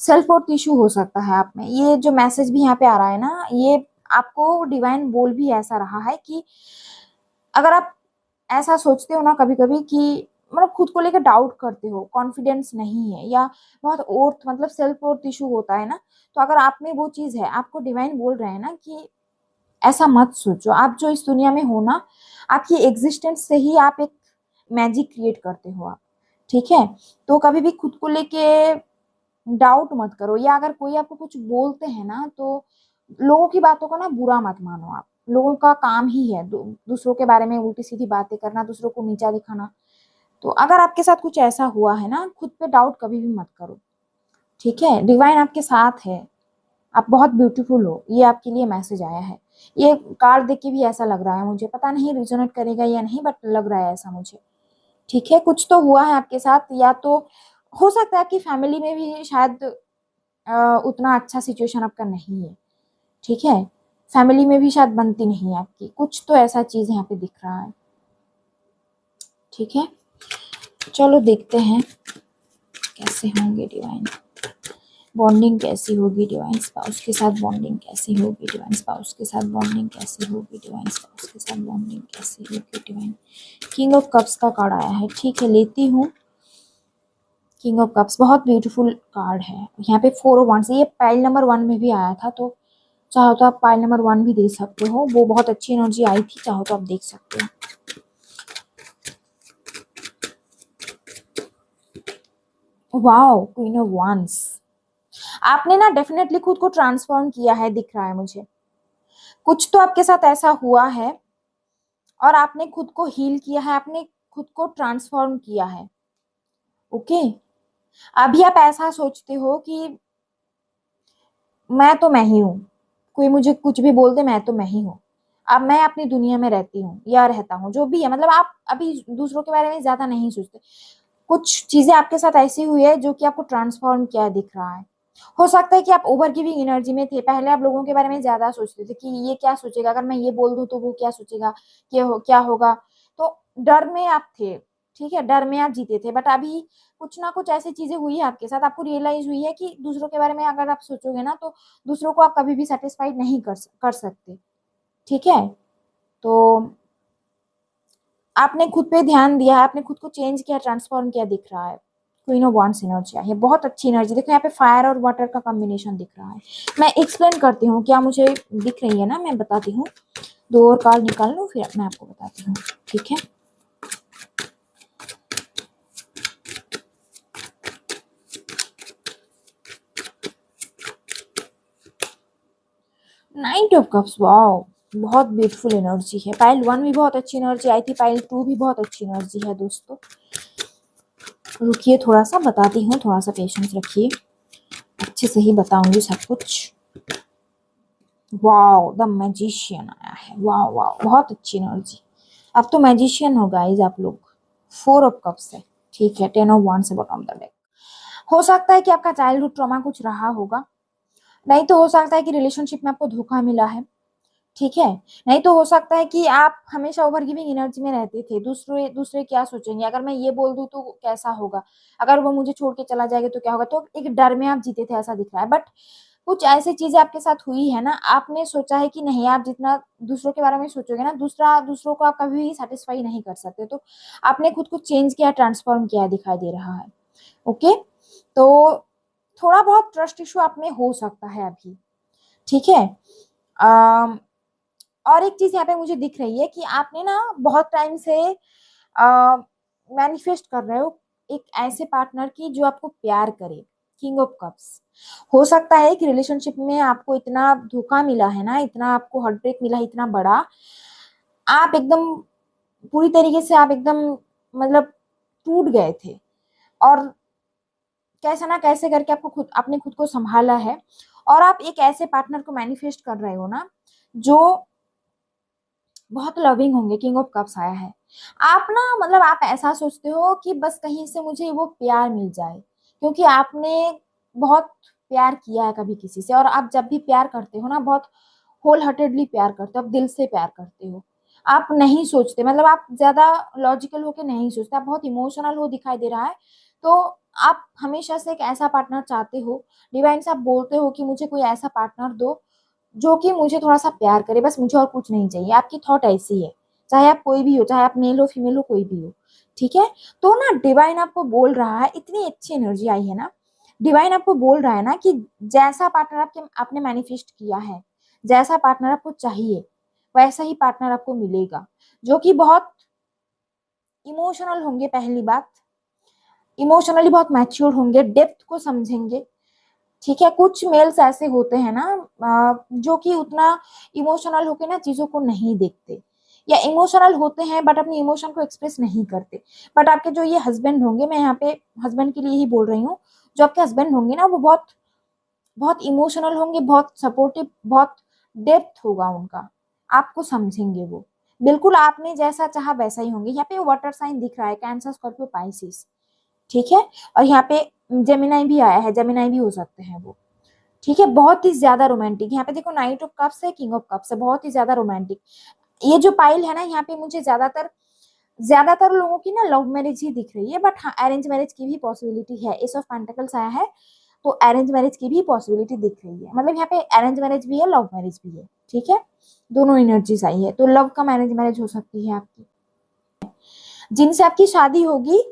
सेल्फ वर्थ इशू हो सकता है आप में। ये जो मैसेज भी यहाँ पे आ रहा है ना, ये आपको डिवाइन बोल भी ऐसा रहा है कि अगर आप ऐसा सोचते हो ना कभी कभी कि मतलब खुद को लेकर डाउट करते हो, कॉन्फिडेंस नहीं है, या बहुत ओर्थ मतलब सेल्फ वर्थ इशू होता है ना, तो अगर आप में वो चीज है, आपको डिवाइन बोल रहे हैं ना कि ऐसा मत सोचो। आप जो इस दुनिया में हो ना, आपकी एग्जिस्टेंस से ही आप एक मैजिक क्रिएट करते हो आप। ठीक है, तो कभी भी खुद को लेके डाउट मत करो, या अगर कोई आपको कुछ बोलते हैं ना, तो लोगों की बातों को ना बुरा मत मानो आप। लोगों का काम ही है दूसरों के बारे में उल्टी सीधी बातें करना, दूसरों को नीचा दिखाना। तो अगर आपके साथ कुछ ऐसा हुआ है ना, खुद पे डाउट कभी भी मत करो। ठीक है, डिवाइन आपके साथ है, आप बहुत ब्यूटीफुल हो, ये आपके लिए मैसेज आया है। ये कार्ड देख के भी ऐसा लग रहा है मुझे, पता नहीं रिजोनेट करेगा या नहीं, बट लग रहा है ऐसा मुझे। ठीक है, कुछ तो हुआ है आपके साथ, या तो हो सकता है कि फैमिली में भी शायद उतना अच्छा सिचुएशन आपका नहीं है। ठीक है, फैमिली में भी शायद बनती नहीं है आपकी, कुछ तो ऐसा चीज यहाँ पे दिख रहा है। ठीक है, चलो देखते हैं कैसे होंगे डिवाइन, बॉन्डिंग कैसी होगी डिवाइन स्पाउस के साथ, बॉन्डिंग कैसी होगी डिवाइन स्पाउस के साथ, बॉन्डिंग कैसी होगी डिवाइन स्पाउस के साथ, बॉन्डिंग कैसी होगी डिवाइन। किंग ऑफ कप्स का कार्ड आया है। ठीक है, लेती हूँ। किंग ऑफ कप्स बहुत ब्यूटीफुल कार्ड है। यहाँ पे 4 ऑफ वांड्स, ये पाइल नंबर 1 में भी आया था, तो चाहो तो आप पाइल नंबर 1 भी देख सकते हो, वो बहुत अच्छी एनर्जी आई थी, चाहो तो आप देख सकते हो। वाओ, क्वीन ऑफ वांड्स, आपने ना डेफिनेटली खुद को ट्रांसफॉर्म किया है, दिख रहा है मुझे। कुछ तो आपके साथ ऐसा हुआ है और आपने खुद को हील किया है, आपने खुद को ट्रांसफॉर्म किया है। ओके, अभी आप ऐसा सोचते हो कि मैं ही हूँ, कोई मुझे कुछ भी बोल दे, मैं तो मैं ही हूँ। अब मैं अपनी दुनिया में रहती हूँ या रहता हूँ, जो भी है, मतलब आप अभी दूसरों के बारे में ज्यादा नहीं सोचते। कुछ चीजें आपके साथ ऐसी हुई है जो कि आपको ट्रांसफॉर्म किया दिख रहा है। हो सकता है कि आप ओवर गिविंग एनर्जी में थे, पहले आप लोगों के बारे में ज्यादा सोचते थे कि ये क्या सोचेगा, अगर मैं ये बोल दूं तो वो क्या सोचेगा, क्या होगा। तो डर में आप थे। ठीक है, डर में आप जीते थे, बट अभी कुछ ना कुछ ऐसी चीजें हुई है आपके साथ, आपको रियलाइज हुई है कि दूसरों के बारे में अगर आप सोचोगे ना, तो दूसरों को आप कभी भी सेटिस्फाइड नहीं कर सकते। ठीक है, तो आपने खुद पे ध्यान दिया है, आपने खुद को चेंज किया, ट्रांसफॉर्म किया, दिख रहा है। क्वीन ऑफ वांड्स एनर्जी आई है, बहुत अच्छी एनर्जी। देखो यहाँ पे फायर और वाटर का कॉम्बिनेशन दिख रहा है। मैं एक्सप्लेन करती हूँ, क्या मुझे दिख रही है ना, मैं बताती हूँ। 2 और कार्ड निकाल लूँ फिर मैं आपको बताती हूँ, ठीक है। नाइट ऑफ कप्स, वाओ, बहुत ब्यूटीफुल एनर्जी है। पाइल 1 भी बहुत अच्छी एनर्जी आई थी, पाइल 2 भी बहुत अच्छी एनर्जी है दोस्तों। रुकिए थोड़ा सा बताती हूँ, थोड़ा सा पेशेंस रखिए, अच्छे से ही बताऊंगी सब कुछ। वाओ, द मैजिशियन आया है, वाओ वाओ, बहुत अच्छी एनर्जी। अब तो मैजिशियन हो गाइस आप लोग। 4 ऑफ कप्स है, ठीक है। 10 ऑफ वांड्स है बॉटम ऑफ द डेक। हो सकता है कि आपका चाइल्डहुड ट्रॉमा कुछ रहा होगा, नहीं तो हो सकता है कि रिलेशनशिप में आपको धोखा मिला है, ठीक है। नहीं तो हो सकता है कि आप हमेशा ओवर गिविंग एनर्जी में रहते थे, दूसरे दूसरे क्या सोचेंगे, अगर मैं ये बोल दूं तो कैसा होगा, अगर वो मुझे छोड़ के चला जाएगा तो क्या होगा, तो एक डर में आप जीते थे, ऐसा दिख रहा है। बट कुछ ऐसी चीजें आपके साथ हुई है ना, आपने सोचा है कि नहीं, आप जितना दूसरों के बारे में सोचोगे ना, दूसरों को आप कभी भी सेटिस्फाई नहीं कर सकते, तो आपने खुद को चेंज किया, ट्रांसफॉर्म किया, दिखाई दे रहा है। ओके, तो थोड़ा बहुत ट्रस्ट इशू आप में हो सकता है अभी, ठीक है। और एक चीज यहाँ पे मुझे दिख रही है कि आपने ना बहुत टाइम से मैनिफेस्ट कर रहे हो एक ऐसे पार्टनर की जो आपको प्यार करे। किंग ऑफ कप्स, हो सकता है कि रिलेशनशिप में आपको इतना धोखा मिला है ना, इतना आपको हार्ट ब्रेक मिला है, इतना बड़ा, आप एकदम पूरी तरीके से आप एकदम मतलब टूट गए थे, और कैसे ना कैसे करके आपको खुद अपने खुद को संभाला है, और आप एक ऐसे पार्टनर को मैनिफेस्ट कर रहे हो ना जो बहुत लविंग होंगे। किंग ऑफ कप्स आया है। आप ना मतलब आप ऐसा सोचते हो कि बस कहीं से मुझे वो प्यार मिल जाए, क्योंकि आपने बहुत प्यार किया है कभी किसी से, और आप जब भी प्यार करते हो ना, बहुत होल हार्टेडली प्यार करते हो, आप दिल से प्यार करते हो। आप नहीं सोचते, मतलब आप ज्यादा लॉजिकल होके नहीं सोचते, आप बहुत इमोशनल हो दिखाई दे रहा है। तो आप हमेशा से एक ऐसा पार्टनर चाहते हो, डिवाइन से आप बोलते हो कि मुझे कोई ऐसा पार्टनर दो जो कि मुझे थोड़ा सा प्यार करे, बस मुझे और कुछ नहीं चाहिए। आपकी थॉट ऐसी है, चाहे आप कोई भी हो, चाहे आप मेल हो फीमेल हो, कोई भी हो, ठीक है। तो ना डिवाइन आपको बोल रहा है, इतनी अच्छी एनर्जी आई है ना, डिवाइन आपको बोल रहा है ना कि जैसा पार्टनर आपने मैनिफेस्ट किया है, जैसा पार्टनर आपको चाहिए, वैसा ही पार्टनर आपको मिलेगा, जो कि बहुत इमोशनल होंगे। पहली बात, इमोशनली बहुत मैच्योर होंगे, डेप्थ को समझेंगे, ठीक है। कुछ मेल्स ऐसे होते हैं ना जो कि उतना इमोशनल होके ना चीजों को नहीं देखते, या इमोशनल होते हैं बट अपने इमोशन को एक्सप्रेस नहीं करते। बट आपके जो ये हस्बैंड होंगे, मैं यहाँ पे हस्बैंड के लिए ही बोल रही हूँ, जो आपके हस्बैंड होंगे ना, वो बहुत बहुत इमोशनल होंगे, बहुत सपोर्टिव, बहुत डेप्थ होगा उनका, आपको समझेंगे वो, बिल्कुल आपने जैसा चाहा वैसा ही होंगे। यहाँ पे वाटर साइन दिख रहा है, कैंसर, स्कॉर्पियो, पाइसिस, ठीक है। और यहाँ पे जेमिनाई भी आया है, जेमिनाई भी हो सकते हैं वो, ठीक है। बहुत ही ज्यादा रोमांटिक, यहाँ पे देखो नाइट ऑफ कप्स है, किंग ऑफ कप्स है, बहुत ही ज्यादा रोमांटिक। ये जो पाइल है ना, यहाँ पे मुझे ज्यादातर ज्यादातर लोगों की ना लव मैरिज ही दिख रही है, बट हाँ अरेंज मैरिज की भी पॉसिबिलिटी है। एस ऑफ पेंटिकल्स आया है, तो अरेंज मैरिज की भी पॉसिबिलिटी दिख रही है, मतलब यहाँ पे अरेंज मैरिज भी है, लव मैरिज भी है, ठीक है। दोनों एनर्जीज आई है, तो लव कम अरेंज मैरिज हो सकती है आपकी। जिनसे आपकी शादी होगी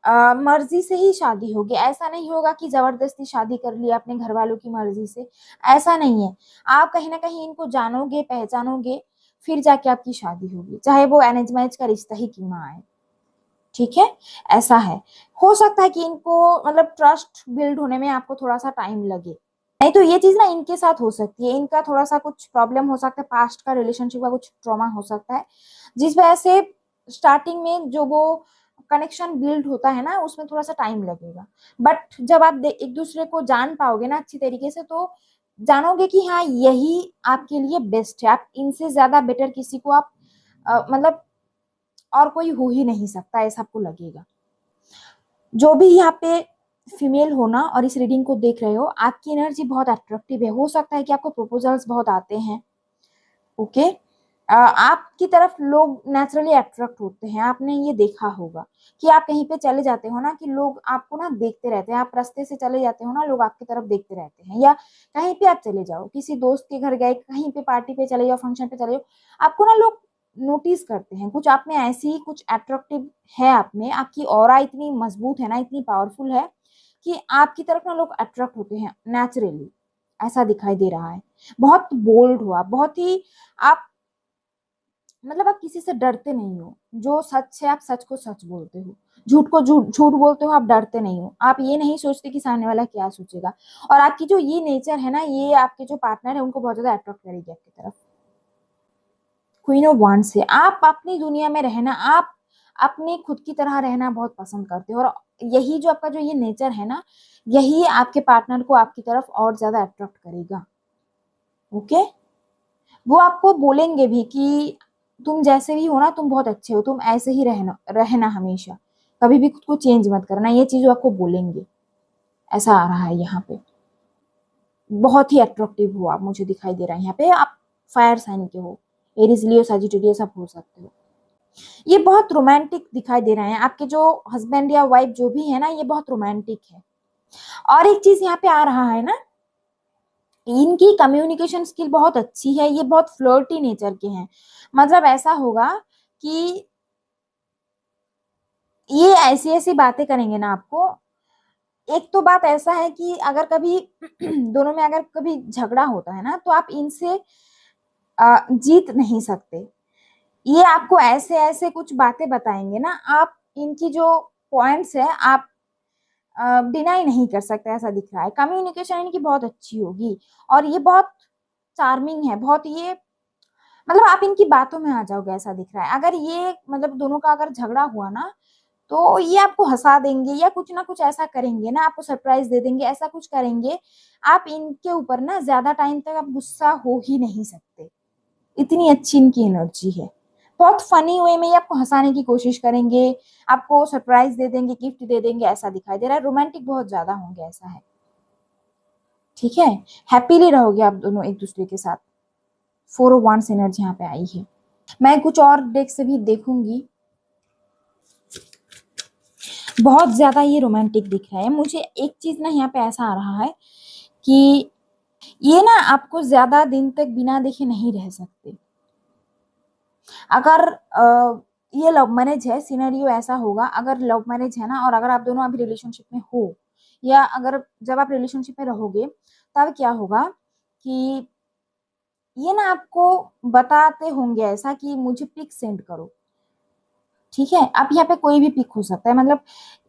मर्जी से ही शादी होगी, ऐसा नहीं होगा कि जबरदस्ती शादी कर लिया अपने घर वालों की मर्जी से, ऐसा नहीं है। आप कहीं ना कहीं इनको जानोगे, पहचानोगे, फिर जाके आपकी शादी होगी, चाहे वो अरेंज मैरिज का रिश्ता ही क्यों ना आए, ठीक है। ऐसा है, हो सकता है कि इनको मतलब ट्रस्ट बिल्ड होने में आपको थोड़ा सा टाइम लगे, नहीं तो ये चीज ना इनके साथ हो सकती है, इनका थोड़ा सा कुछ प्रॉब्लम हो सकता है, पास्ट का रिलेशनशिप का कुछ ट्रॉमा हो सकता है, जिस वजह से स्टार्टिंग में जो वो कनेक्शन बिल्ड होता है ना, उसमें थोड़ा सा टाइम लगेगा। बट जब आप एक दूसरे को जान पाओगे ना अच्छी तरीके से, तो जानोगे कि हाँ यही आपके लिए बेस्ट है, आप इनसे ज्यादा बेटर किसी को आप मतलब और कोई हो ही नहीं सकता, ऐसा आपको लगेगा। जो भी यहाँ पे फीमेल हो ना और इस रीडिंग को देख रहे हो, आपकी एनर्जी बहुत अट्रैक्टिव है, हो सकता है कि आपको प्रपोजल्स बहुत आते हैं, ओके। आपकी तरफ लोग नेचुरली अट्रैक्ट होते हैं, आपने ये देखा होगा कि आप कहीं पे चले जाते हो ना, कि लोग आपको ना देखते रहते हैं, आप रास्ते से चले जाते हो ना, लोग आपकी तरफ देखते रहते हैं, या कहीं पे आप चले जाओ, किसी दोस्त के घर गए, कहीं पे पार्टी पे चले जाओ, फंक्शन पे चले जाओ, आपको ना लोग नोटिस करते हैं, कुछ आप में ऐसी कुछ अट्रैक्टिव है, आप में आपकी ऑरा इतनी मजबूत है ना, इतनी पावरफुल है कि आपकी तरफ ना लोग अट्रैक्ट होते हैं नेचुरली, ऐसा दिखाई दे रहा है। बहुत बोल्ड हो आप, बहुत ही आप, मतलब आप किसी से डरते नहीं हो, जो सच है आप सच को सच बोलते हो, झूठ को झूठ झूठ बोलते हो, आप डरते नहीं हो, आप ये नहीं सोचते कि सामने वाला क्या सोचेगा। और आपकी जो ये नेचर है ना, ये आपके जो पार्टनर है उनको बहुत ज्यादा अट्रैक्ट करेगी आपकी तरफ। क्वीन ऑफ वांड्स है, आप अपनी दुनिया में रहना, आप अपनी खुद की तरह रहना बहुत पसंद करते हो, और यही जो आपका जो ये नेचर है ना, यही आपके पार्टनर को आपकी तरफ और ज्यादा अट्रैक्ट करेगा। ओके, वो आपको बोलेंगे भी कि तुम जैसे भी हो ना, तुम बहुत अच्छे हो, तुम ऐसे ही रहना रहना हमेशा, कभी भी खुद को चेंज मत करना, ये चीज वो आपको बोलेंगे। ऐसा आ रहा है यहाँ पे, बहुत ही अट्रैक्टिव हो आप, मुझे दिखाई दे रहा है यहाँ पे। आप फायर साइन के हो, एरीज, लियो, सजिटेरियस आप हो सकते हो। ये बहुत रोमांटिक दिखाई दे रहे हैं, आपके जो हस्बैंड या वाइफ जो भी है ना, ये बहुत रोमांटिक है। और एक चीज यहाँ पे आ रहा है ना, इनकी कम्युनिकेशन स्किल बहुत अच्छी है, ये बहुत फ्लर्टी नेचर के हैं। मतलब ऐसा होगा कि ये ऐसी ऐसी बातें करेंगे ना आपको। एक तो बात ऐसा है कि अगर कभी दोनों में अगर कभी झगड़ा होता है ना, तो आप इनसे जीत नहीं सकते। ये आपको ऐसे ऐसे कुछ बातें बताएंगे ना, आप इनकी जो पॉइंट्स है आप डिनाई नहीं कर सकते, ऐसा दिख रहा है। कम्युनिकेशन इनकी बहुत अच्छी होगी, और ये बहुत चार्मिंग है, बहुत ये, मतलब आप इनकी बातों में आ जाओगे, ऐसा दिख रहा है। अगर ये मतलब दोनों का अगर झगड़ा हुआ ना, तो ये आपको हंसा देंगे या कुछ ना कुछ ऐसा करेंगे ना, आपको सरप्राइज दे देंगे, ऐसा कुछ करेंगे। आप इनके ऊपर ना ज्यादा टाइम तक आप गुस्सा हो ही नहीं सकते, इतनी अच्छी इनकी एनर्जी है। बहुत फनी वे में ये आपको हंसाने की कोशिश करेंगे, आपको सरप्राइज दे देंगे, गिफ्ट दे देंगे, ऐसा दिखाई दे रहा है। रोमांटिक बहुत ज्यादा होंगे, ऐसा है। ठीक है, हैप्पीली रहोगे आप दोनों एक दूसरे के साथ। 4 ऑफ वांड्स एनर्जी यहाँ पे आई है। मैं कुछ और डेक से भी देखूंगी। बहुत ज्यादा ये रोमांटिक दिख रहा है मुझे। एक चीज ना यहाँ पे ऐसा आ रहा है कि ये ना आपको ज्यादा दिन तक बिना देखे नहीं रह सकते। अगर ये लव मैरिज है, सिनेरियो ऐसा होगा, अगर लव मैरिज है ना, और अगर आप दोनों अभी रिलेशनशिप में हो, या अगर जब आप रिलेशनशिप में रहोगे, तब क्या होगा कि ये ना आपको बताते होंगे ऐसा कि मुझे पिक सेंड करो। ठीक है, आप यहाँ पे कोई भी पिक हो सकता है, मतलब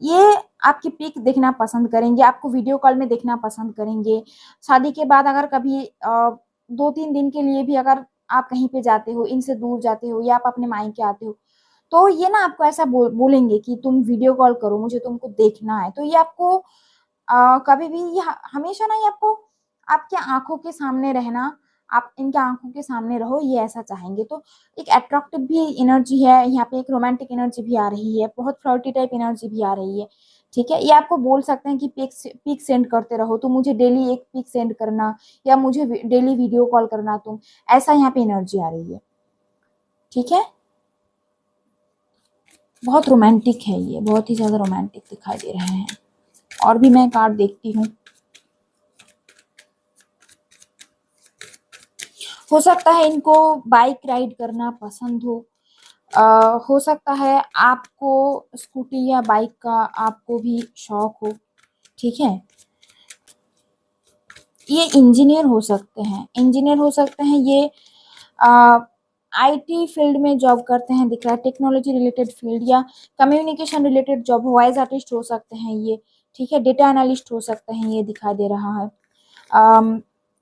ये आपकी पिक देखना पसंद करेंगे, आपको वीडियो कॉल में देखना पसंद करेंगे। शादी के बाद अगर कभी 2-3 दिन के लिए भी अगर आप कहीं पे जाते हो, इनसे दूर जाते हो, या आप अपने मायके आते हो, तो ये ना आपको ऐसा बोलेंगे कि तुम वीडियो कॉल करो, मुझे तुमको देखना है। तो ये आपको कभी भी ये हमेशा ना ये आपको आपके आंखों के सामने रहना, आप इनके आंखों के सामने रहो, ये ऐसा चाहेंगे। तो एक अट्रैक्टिव भी एनर्जी है यहाँ पे, एक रोमांटिक एनर्जी भी आ रही है, बहुत फ्लर्टी टाइप एनर्जी भी आ रही है। ठीक है, ये आपको बोल सकते हैं कि पिक सेंड करते रहो, तो मुझे डेली एक पिक सेंड करना, या मुझे डेली वीडियो कॉल करना तुम, ऐसा यहाँ पे एनर्जी आ रही है। ठीक है, बहुत रोमांटिक है ये, बहुत ही ज्यादा रोमांटिक दिखाई दे रहे हैं। और भी मैं कार्ड देखती हूँ। हो सकता है इनको बाइक राइड करना पसंद हो सकता है आपको स्कूटी या बाइक का आपको भी शौक हो। ठीक है, ये इंजीनियर हो सकते हैं, इंजीनियर हो सकते हैं ये, आईटी फील्ड में जॉब करते हैं दिख रहा है, टेक्नोलॉजी रिलेटेड फील्ड या communication related job, voice artist हो सकते हैं ये। ठीक है, डेटा एनालिस्ट हो सकते हैं, ये दिखाई दे रहा है।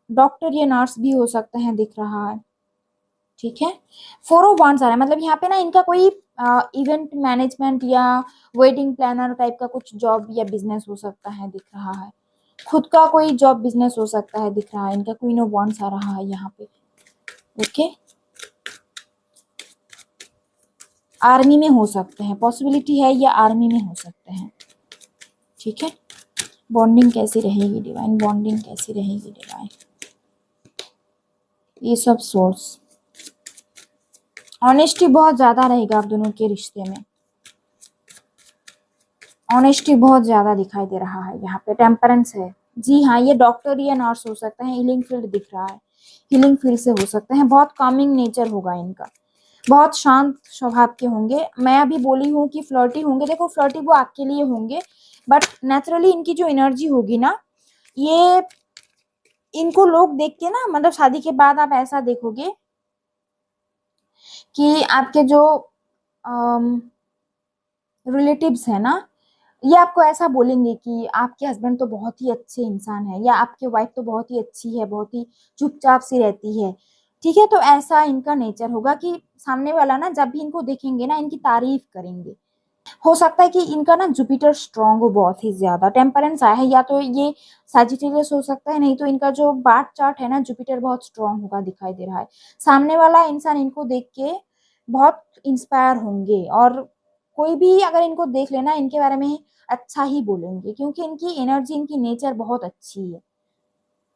डॉक्टर या नर्स भी हो सकते हैं, दिख रहा है। ठीक है, 4 ऑफ वांड्स आ रहा है, मतलब यहाँ पे ना इनका कोई इवेंट मैनेजमेंट या वेडिंग प्लानर टाइप का कुछ जॉब या बिजनेस हो सकता है, दिख रहा है। खुद का कोई जॉब बिजनेस हो सकता है, दिख रहा है। इनका क्वीन ऑफ वांड्स आ रहा है यहाँ पे। ओके, आर्मी में हो सकते हैं, पॉसिबिलिटी है, या आर्मी में हो सकते हैं। ठीक है, बॉन्डिंग कैसी रहेगी डिवाइन, बॉन्डिंग कैसी रहेगी डिवाइन, ये सब सोर्स। ऑनेस्टी बहुत ज्यादा रहेगा आप दोनों के रिश्ते में, ऑनेस्टी बहुत ज्यादा दिखाई दे रहा है यहाँ पे। टेम्परेंस है, जी हाँ, ये डॉक्टर या नर्स हो सकता है, हीलिंग फील्ड दिख रहा है, हीलिंग फील्ड से हो सकते हैं। बहुत कामिंग नेचर होगा इनका, बहुत शांत स्वभाव के होंगे। मैं अभी बोली हूँ कि फ्लर्टी होंगे, देखो फ्लर्टी वो आपके लिए होंगे, बट नेचुरली इनकी जो एनर्जी होगी ना, ये इनको लोग देख के ना, मतलब शादी के बाद आप ऐसा देखोगे कि आपके जो रिलेटिव्स है ना, ये आपको ऐसा बोलेंगे कि आपके हस्बैंड तो बहुत ही अच्छे इंसान है, या आपकी वाइफ तो बहुत ही अच्छी है, बहुत ही चुपचाप सी रहती है। ठीक है, तो ऐसा इनका नेचर होगा कि सामने वाला ना जब भी इनको देखेंगे ना, इनकी तारीफ करेंगे। हो सकता है कि इनका ना जुपिटर स्ट्रांग हो, बहुत ही ज्यादा टेम्परेंस आया है, या तो ये सजिटेरियस हो सकता है, नहीं तो इनका जो बार्थ चार्ट है ना, जुपिटर बहुत स्ट्रांग होगा दिखाई दे रहा है। सामने वाला इंसान इनको देख के बहुत इंस्पायर होंगे, और कोई भी अगर इनको देख लेना, इनके बारे में अच्छा ही बोलेंगे, क्योंकि इनकी एनर्जी, इनकी नेचर बहुत अच्छी है।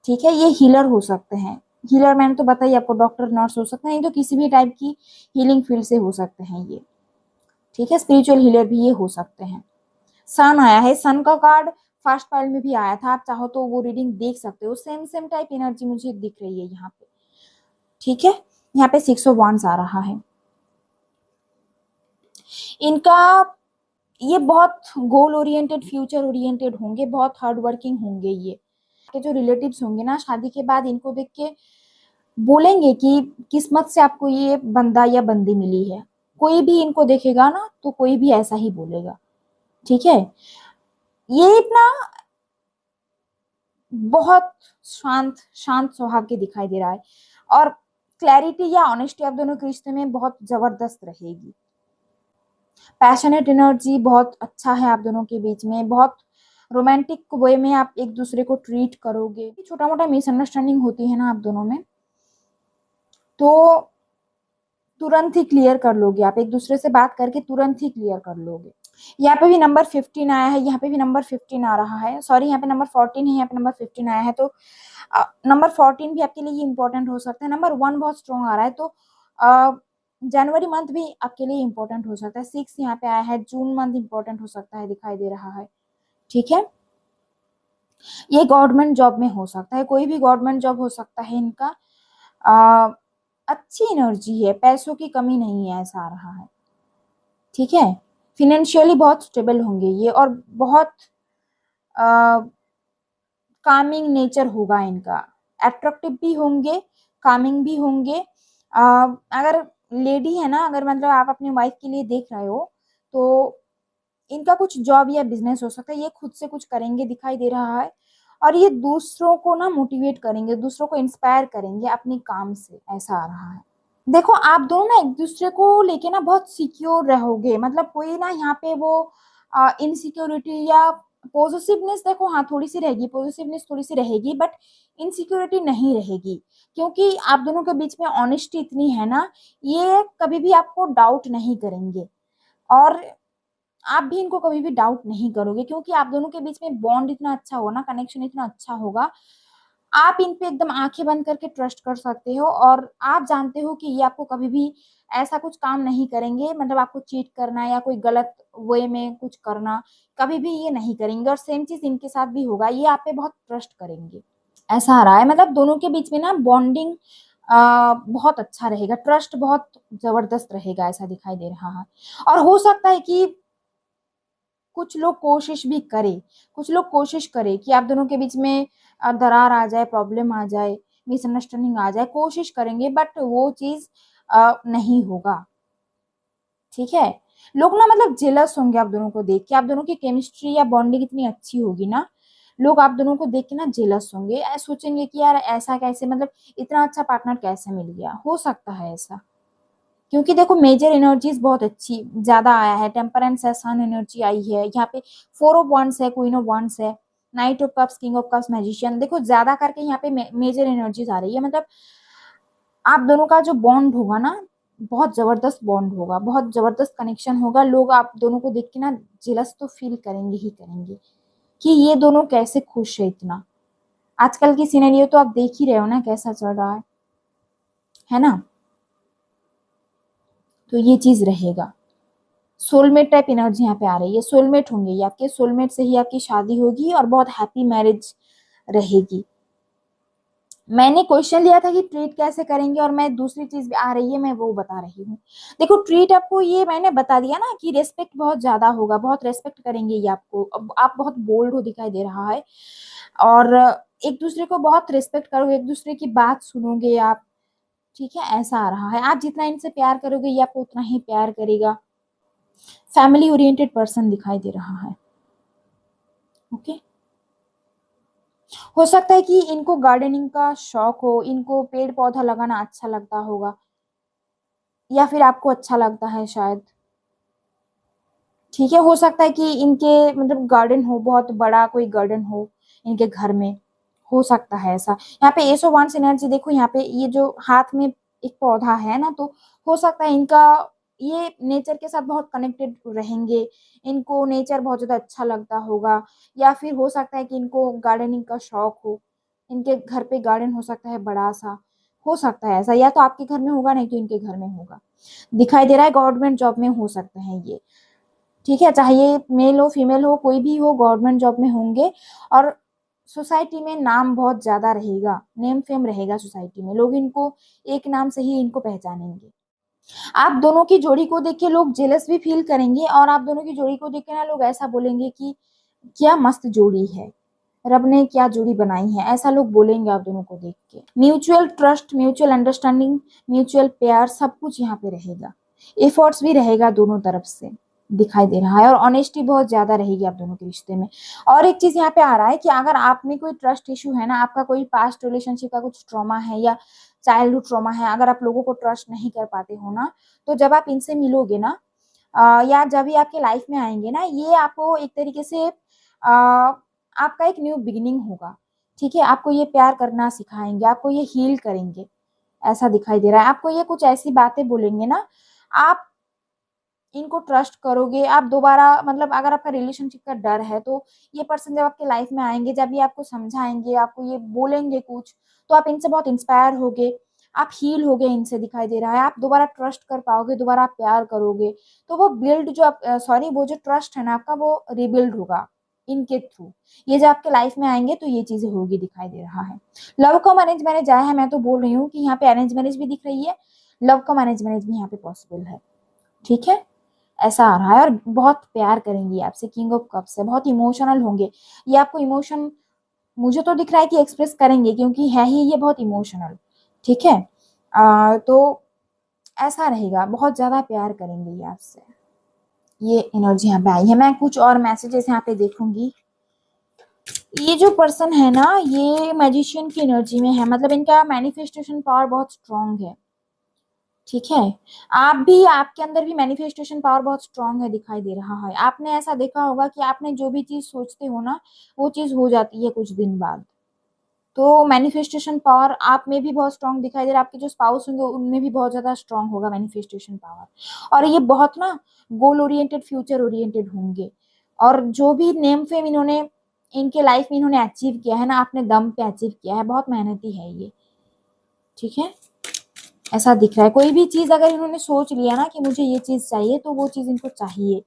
ठीक है, ये हीलर हो सकते हैं। हीलर मैंने तो बताइए आपको, डॉक्टर नर्स हो सकते हैं, नहीं तो किसी भी टाइप की हीलिंग फील्ड से हो सकते हैं ये। ठीक है, स्पिरिचुअल हीलर भी ये हो सकते हैं। सन आया है, सन का कार्ड फर्स्ट पाइल में भी आया था, आप चाहो तो वो रीडिंग देख सकते हो। सेम सेम टाइप एनर्जी मुझे दिख रही है यहाँ पे। ठीक है, यहाँ पे 6 ऑफ वांड्स आ रहा है। इनका ये बहुत गोल ओरिएंटेड, फ्यूचर ओरिएंटेड होंगे, बहुत हार्ड वर्किंग होंगे ये। के जो रिलेटिव्स होंगे ना, शादी के बाद इनको देख के बोलेंगे कि किस्मत से आपको ये बंदा या बंदी मिली है। कोई भी इनको देखेगा ना, तो कोई भी ऐसा ही बोलेगा। ठीक है, ये इतना बहुत शांत शांत स्वभाव के दिखाई दे रहा है, और क्लैरिटी या ऑनेस्टी आप दोनों के रिश्ते में बहुत जबरदस्त रहेगी। पैशनेट एनर्जी बहुत अच्छा है आप दोनों के बीच में, बहुत रोमांटिक वे में आप एक दूसरे को ट्रीट करोगे। छोटा मोटा मिसअंडरस्टैंडिंग होती है ना आप दोनों में, तो तुरंत ही क्लियर कर लोगे आप, एक दूसरे से बात करके तुरंत ही क्लियर कर लोगे। यहाँ पे भी नंबर 15 आया है, यहाँ पे भी नंबर 15 आ रहा है, सॉरी यहाँ पे नंबर 14 है, यहाँ पे नंबर 15 आया है, तो नंबर 14 भी आपके लिए इम्पोर्टेंट हो सकता है। नंबर 1 बहुत स्ट्रॉन्ग आ रहा है, तो जनवरी मंथ भी आपके लिए इम्पोर्टेंट हो सकता है। 6 यहाँ पे आया है, जून मंथ इम्पोर्टेंट हो सकता है, दिखाई दे रहा है। ठीक है, ये गवर्नमेंट जॉब में हो सकता है, कोई भी गवर्नमेंट जॉब हो सकता है इनका। आ, अच्छी एनर्जी है, पैसों की कमी नहीं है, ऐसा आ रहा है। ठीक है, फिनेंशियली बहुत स्टेबल होंगे ये, और बहुत कामिंग नेचर होगा इनका। एट्रैक्टिव भी होंगे, कामिंग भी होंगे। अगर लेडी है ना, अगर मतलब आप अपनी वाइफ के लिए देख रहे हो, तो इनका कुछ जॉब या बिजनेस हो सकता है, ये खुद से कुछ करेंगे दिखाई दे रहा है, और ये दूसरों को ना मोटिवेट करेंगे, दूसरों को इंस्पायर करेंगे अपनी काम से, ऐसा आ रहा है। देखो आप दोनों ना एक दूसरे को लेके ना बहुत सिक्योर रहोगे, मतलब कोई ना यहाँ पे वो इनसिक्योरिटी या पॉजिटिवनेस, देखो हाँ थोड़ी सी रहेगी, पॉजिटिवनेस थोड़ी सी रहेगी, बट इनसिक्योरिटी नहीं रहेगी, क्योंकि आप दोनों के बीच में ऑनेस्टी इतनी है ना, ये कभी भी आपको डाउट नहीं करेंगे, और आप भी इनको कभी भी डाउट नहीं करोगे, क्योंकि आप दोनों के बीच में बॉन्ड इतना अच्छा होगा ना, कनेक्शन इतना अच्छा होगा। आप इन पे एकदम आंखें बंद करके ट्रस्ट कर सकते हो, और आप जानते हो कि ये आपको कभी भी ऐसा कुछ काम नहीं करेंगे, मतलब आपको चीट करना या कोई गलत वे में कुछ करना, कभी भी ये नहीं करेंगे। और सेम चीज इनके साथ भी होगा, ये आप पे बहुत ट्रस्ट करेंगे, ऐसा आ रहा है। मतलब दोनों के बीच में ना बॉन्डिंग बहुत अच्छा रहेगा, ट्रस्ट बहुत जबरदस्त रहेगा, ऐसा दिखाई दे रहा है। और हो सकता है कि कुछ लोग कोशिश भी करे, कुछ लोग कोशिश करे कि आप दोनों के बीच में दरार आ जाए, प्रॉब्लम आ जाए, मिसअंडरस्टैंडिंग आ जाए, कोशिश करेंगे, बट वो चीज नहीं होगा। ठीक है, लोग ना मतलब जेलस होंगे आप दोनों को देख के, आप दोनों की केमिस्ट्री या बॉन्डिंग इतनी अच्छी होगी ना, लोग आप दोनों को देख के ना जेलस होंगे, सोचेंगे कि यार ऐसा कैसे, मतलब इतना अच्छा पार्टनर कैसे मिल गया, हो सकता है ऐसा। क्योंकि देखो मेजर एनर्जीज बहुत अच्छी ज्यादा आया है, टेम्परेंस है, सन एनर्जी आई है यहाँ पे, 4 ऑफ वांड्स है, क्वीन ऑफ वांड्स है, night of cups, king of cups, magician, देखो ज्यादा करके यहाँ पे मेजर एनर्जीज आ रही है। मतलब आप दोनों का जो बॉन्ड होगा ना, बहुत जबरदस्त बॉन्ड होगा, बहुत जबरदस्त कनेक्शन होगा। लोग आप दोनों को देख के ना जेलस तो फील करेंगे ही करेंगे, कि ये दोनों कैसे खुश है इतना। आजकल की सिनेरियो तो आप देख ही रहे हो ना कैसा चल रहा है ना। तो ये चीज रहेगा। सोलमेट टाइप एनर्जी यहाँ पे आ रही है, सोलमेट होंगे ये आपके, सोलमेट से ही आपकी शादी होगी, और बहुत हैप्पी मैरिज रहेगी। मैंने क्वेश्चन लिया था कि ट्रीट कैसे करेंगे, और मैं दूसरी चीज भी आ रही है मैं वो बता रही हूँ। देखो ट्रीट आपको ये मैंने बता दिया ना कि रेस्पेक्ट बहुत ज्यादा होगा, बहुत रेस्पेक्ट करेंगे ये आपको। अब आप बहुत बोल्ड हो दिखाई दे रहा है, और एक दूसरे को बहुत रिस्पेक्ट करोगे, एक दूसरे की बात सुनोगे आप। ठीक है, ऐसा आ रहा है। आप जितना इनसे प्यार करोगे ये आपको उतना ही प्यार करेगा। फैमिली ओरिएंटेड पर्सन दिखाई दे रहा है। ओके, हो सकता है कि इनको गार्डनिंग का शौक हो, इनको पेड़ पौधा लगाना अच्छा लगता होगा, या फिर आपको अच्छा लगता है शायद। ठीक है, हो सकता है कि इनके मतलब गार्डन हो, बहुत बड़ा कोई गार्डन हो इनके घर में। हो सकता है ऐसा। यहाँ पे एसो वन एनर्जी देखो, यहाँ पे ये जो हाथ में एक पौधा है ना, तो हो सकता है इनका ये नेचर के साथ बहुत कनेक्टेड रहेंगे, इनको नेचर बहुत ज्यादा अच्छा लगता होगा। या फिर हो सकता है कि इनको गार्डनिंग का शौक हो, इनके घर पे गार्डन हो सकता है बड़ा सा। हो सकता है ऐसा, या तो आपके घर में होगा नहीं तो इनके घर में होगा। दिखाई दे रहा है गवर्नमेंट जॉब में हो सकते हैं ये। ठीक है, चाहे ये मेल हो फीमेल हो कोई भी हो, गवर्नमेंट जॉब में होंगे। और सोसाइटी में नाम बहुत ज्यादा रहेगा, नेम फेम रहेगा सोसाइटी में, लोग इनको एक नाम से ही इनको पहचानेंगे। आप दोनों की जोड़ी को देख के लोग जेलस भी फील करेंगे, और आप दोनों की जोड़ी को देख के ना लोग ऐसा बोलेंगे कि क्या मस्त जोड़ी है, रब ने क्या जोड़ी बनाई है, ऐसा लोग बोलेंगे आप दोनों को देख के। Mutual trust, mutual understanding, mutual प्यार सब कुछ यहाँ पे रहेगा। एफर्ट्स भी रहेगा दोनों तरफ से, दिखाई दे रहा है। और ऑनेस्टी बहुत ज्यादा रहेगी आप दोनों के रिश्ते में। और एक चीज यहाँ पे आ रहा है कि अगर आप में कोई ट्रस्ट इशू है ना, आपका कोई पास्ट रिलेशनशिप का कुछ ट्रॉमा है या चाइल्डहुड ट्रॉमा है, अगर आप लोगों को ट्रस्ट नहीं कर पाते हो ना, तो जब आप इनसे मिलोगे ना, या जब भी आपके लाइफ में आएंगे ना, ये आपको एक तरीके से आपका एक न्यू बिगिनिंग होगा। ठीक है, आपको ये प्यार करना सिखाएंगे, आपको ये हील करेंगे, ऐसा दिखाई दे रहा है। आपको ये कुछ ऐसी बातें बोलेंगे ना, आप इनको ट्रस्ट करोगे। आप दोबारा मतलब अगर आपका रिलेशनशिप का डर है, तो ये पर्सन जब आपके लाइफ में आएंगे, जब ये आपको समझाएंगे, आपको ये बोलेंगे कुछ, तो आप इनसे बहुत इंस्पायर होगे, आप हील होगे इनसे, दिखाई दे रहा है। आप दोबारा ट्रस्ट कर पाओगे, दोबारा आप प्यार करोगे। तो वो बिल्ड जो आप सॉरी वो जो ट्रस्ट है ना आपका, वो रिबिल्ड होगा इनके थ्रू। ये जब आपके लाइफ में आएंगे तो ये चीजें होगी, दिखाई दे रहा है। लव कम अरेंज मैरिज आया है, मैं तो बोल रही हूँ कि यहाँ पे अरेंज मैरिज भी दिख रही है, लव कम अरेंज मैरिज भी यहाँ पे पॉसिबल है। ठीक है, ऐसा आ रहा है। और बहुत प्यार करेंगी आपसे, किंग ऑफ कप्स है, बहुत इमोशनल होंगे। ये आपको इमोशन मुझे तो दिख रहा है कि एक्सप्रेस करेंगे, क्योंकि है ही ये बहुत इमोशनल। ठीक है, तो ऐसा रहेगा, बहुत ज्यादा प्यार करेंगे ये आपसे। ये एनर्जी यहाँ पे आई है। मैं कुछ और मैसेजेस यहाँ पे देखूंगी। ये जो पर्सन है ना, ये मैजिशियन की एनर्जी में है, मतलब इनका मैनिफेस्टेशन पावर बहुत स्ट्रांग है। ठीक है, आप भी, आपके अंदर भी मैनिफेस्टेशन पावर बहुत स्ट्रांग है, दिखाई दे रहा है। आपने ऐसा देखा होगा कि आपने जो भी चीज सोचते हो ना, वो चीज हो जाती है कुछ दिन बाद। तो मैनिफेस्टेशन पावर आप में भी बहुत स्ट्रांग दिखाई दे रहा है। आपके जो स्पाउस होंगे उनमें भी बहुत ज्यादा स्ट्रांग होगा मैनिफेस्टेशन पावर। और ये बहुत ना गोल ओरिएंटेड, फ्यूचर ओरिएंटेड होंगे। और जो भी नेम फेम इन्होंने इनके लाइफ में इन्होंने अचीव किया है ना, अपने दम पे अचीव किया है, बहुत मेहनती है ये। ठीक है, ऐसा दिख रहा है। कोई भी चीज अगर इन्होंने सोच लिया ना कि मुझे ये चीज चाहिए, तो वो चीज इनको चाहिए।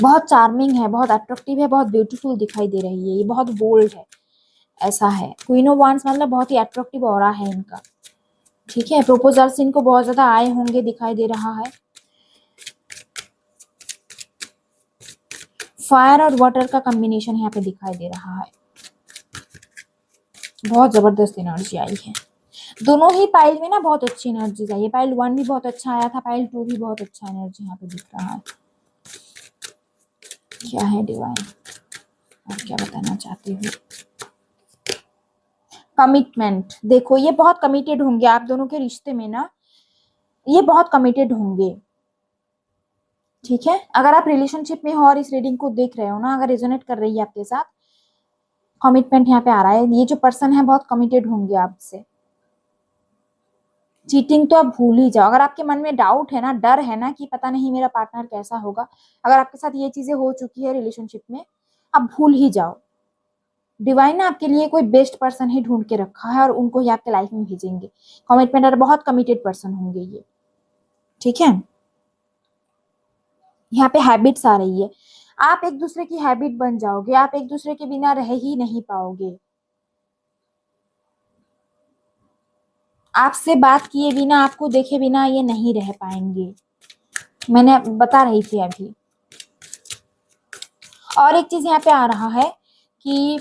बहुत चार्मिंग है, बहुत अट्रैक्टिव है, बहुत ब्यूटीफुल दिखाई दे रही है, ये बहुत बोल्ड है, ऐसा है। क्वीन ऑफ वांड्स मतलब बहुत ही अट्रैक्टिव ऑरा है इनका। ठीक है, प्रपोजल्स इनको बहुत ज्यादा आए होंगे, दिखाई दे रहा है। फायर और वाटर का कॉम्बिनेशन यहाँ पे दिखाई दे रहा है। बहुत जबरदस्त एनर्जी आई है। दोनों ही पाइल में ना बहुत अच्छी एनर्जी आई है। पाइल 1 भी बहुत अच्छा आया था, पाइल 2 भी बहुत अच्छा एनर्जी यहाँ पे दिख रहा है। क्या है डिवाइन, और क्या बताना चाहती हूँ। कमिटमेंट देखो, ये बहुत कमिटेड होंगे आप दोनों के रिश्ते में ना, ये बहुत कमिटेड होंगे। ठीक है, अगर आप रिलेशनशिप में हो और इस रीडिंग को देख रहे हो ना, अगर रेजोनेट कर रही है आपके साथ, कमिटमेंट यहाँ पे आ रहा है। ये जो पर्सन है बहुत कमिटेड होंगे आपसे। चीटिंग तो आप भूल ही जाओ। अगर आपके मन में डाउट है ना, डर है ना कि पता नहीं मेरा पार्टनर कैसा होगा, अगर आपके साथ ये चीजें हो चुकी है रिलेशनशिप में, आप भूल ही जाओ। डिवाइन ने आपके लिए कोई बेस्ट पर्सन ही ढूंढ के रखा है, और उनको ही आपके लाइफ में भेजेंगे। कमिटमेंट और बहुत कमिटेड पर्सन होंगे ये। ठीक है, यहाँ पे हैबिट्स आ रही है। आप एक दूसरे की हैबिट बन जाओगे, आप एक दूसरे के बिना रह ही नहीं पाओगे। आपसे बात किए बिना, आपको देखे बिना ये नहीं रह पाएंगे, मैंने बता रही थी अभी। और एक चीज यहाँ पे आ रहा है कि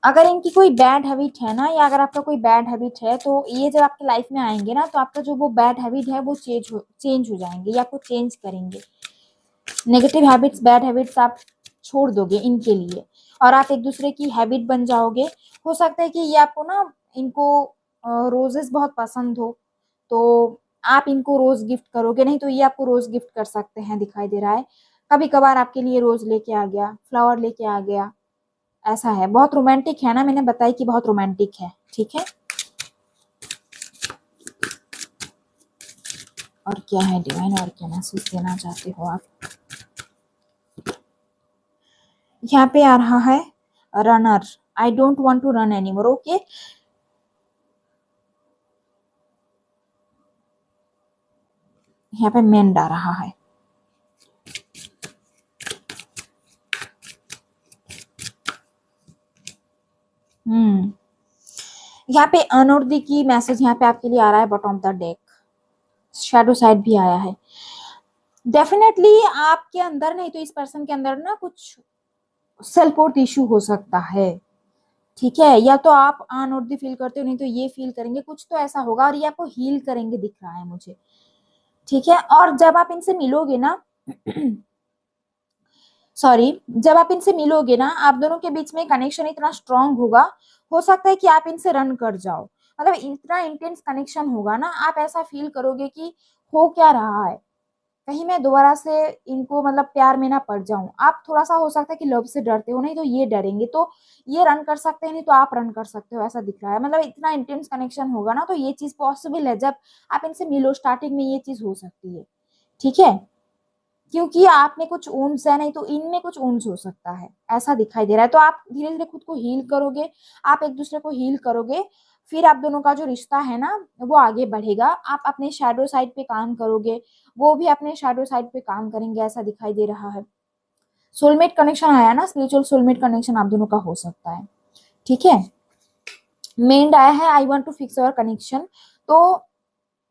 अगर इनकी कोई बैड हैबिट है ना, या अगर आपका कोई बैड हैबिट है, तो ये जब आपके लाइफ में आएंगे ना, तो आपका जो वो बैड हैबिट है वो चेंज हो जाएंगे, या आपको चेंज करेंगे। नेगेटिव हैबिट्स, बैड हैबिट्स आप छोड़ दोगे इनके लिए, और आप एक दूसरे की हैबिट बन जाओगे। हो सकता है कि ये आपको ना, इनको रोजेस बहुत पसंद हो, तो आप इनको रोज गिफ्ट करोगे, नहीं तो ये आपको रोज गिफ्ट कर सकते हैं, दिखाई दे रहा है। कभी कभार आपके लिए रोज लेके आ गया, फ्लावर लेके आ गया, ऐसा है। बहुत रोमांटिक है ना, मैंने बताया कि बहुत रोमांटिक है, ठीक है। और क्या है डिवाइन, और क्या मैसेज देना चाहते हो आप? यहाँ पे आ रहा है runner, I don't want to run anymore, okay. यहाँ पे मेंड आ रहा है। यहाँ पे अनोर्दी की मैसेज यहाँ पे आपके लिए आ रहा है, bottom of the deck. Shadow side भी आया है। डेफिनेटली आपके अंदर, नहीं तो इस पर्सन के अंदर ना कुछ सेल्फ वर्थ इशू हो सकता है, ठीक है। या तो आप अनवर्दी फील करते हो, नहीं तो ये फील करेंगे, कुछ तो ऐसा होगा, और ये आपको हील करेंगे दिख रहा है मुझे, ठीक है। और जब आप इनसे मिलोगे ना सॉरी, जब आप इनसे मिलोगे ना, आप दोनों के बीच में कनेक्शन इतना स्ट्रांग होगा, हो सकता है कि आप इनसे रन कर जाओ। मतलब इतना इंटेंस कनेक्शन होगा ना, आप ऐसा फील करोगे कि हो क्या रहा है, कहीं मैं दोबारा से इनको मतलब प्यार में ना पड़ जाऊं। आप थोड़ा सा हो सकता है कि लव से डरते हो, नहीं तो ये डरेंगे, तो ये रन कर सकते हैं, नहीं तो आप रन कर सकते हो, ऐसा दिख रहा है। मतलब इतना इंटेंस कनेक्शन होगा ना, तो ये चीज पॉसिबल है। जब आप इनसे मिलो स्टार्टिंग में, ये चीज हो सकती है, ठीक है। क्योंकि आप में कुछ ऊंस है, नहीं तो इनमें कुछ ऊंस हो सकता है, ऐसा दिखाई दे रहा है। तो आप धीरे धीरे खुद को हील करोगे, आप एक दूसरे को हील करोगे, फिर आप दोनों का जो रिश्ता है ना, वो आगे बढ़ेगा। आप अपने शैडो साइड पे काम करोगे, वो भी अपने शैडो साइड पे काम करेंगे, ऐसा दिखाई दे रहा है। सोलमेट कनेक्शन आया ना, स्पिरिचुअल सोलमेट कनेक्शन आप दोनों का हो सकता है, ठीक है। मेंड आया है, I want to fix our connection. तो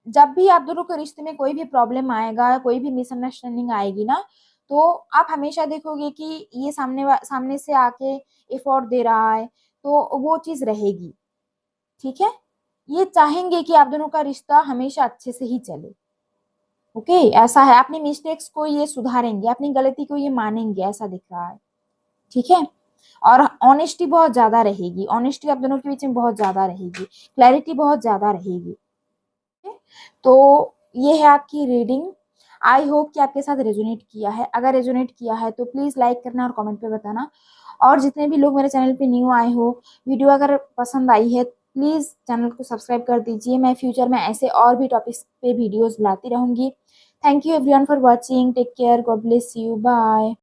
जब भी आप दोनों के रिश्ते में कोई भी प्रॉब्लम आएगा, कोई भी मिसअंडरस्टैंडिंग आएगी ना, तो आप हमेशा देखोगे कि ये सामने से आके एफर्ट दे रहा है, तो वो चीज रहेगी, ठीक है। ये चाहेंगे कि आप दोनों का रिश्ता हमेशा अच्छे से ही चले, ओके। ऐसा है, अपनी मिस्टेक्स को ये सुधारेंगे, अपनी गलती को ये मानेंगे, ऐसा दिख रहा है, ठीक है। और ऑनेस्टी बहुत ज्यादा रहेगी, ऑनेस्टी आप दोनों के बीच में बहुत ज्यादा रहेगी, क्लैरिटी बहुत ज्यादा रहेगी। तो ये है आपकी रीडिंग। आई होप कि आपके साथ रेजोनेट किया है। अगर रेजोनेट किया है तो प्लीज लाइक करना और कमेंट पे बताना। और जितने भी लोग मेरे चैनल पे न्यू आए हो, वीडियो अगर पसंद आई है, प्लीज चैनल को सब्सक्राइब कर दीजिए। मैं फ्यूचर में ऐसे और भी टॉपिक्स पे वीडियोस लाती रहूंगी। Thank you everyone for watching, take care, God bless you, bye.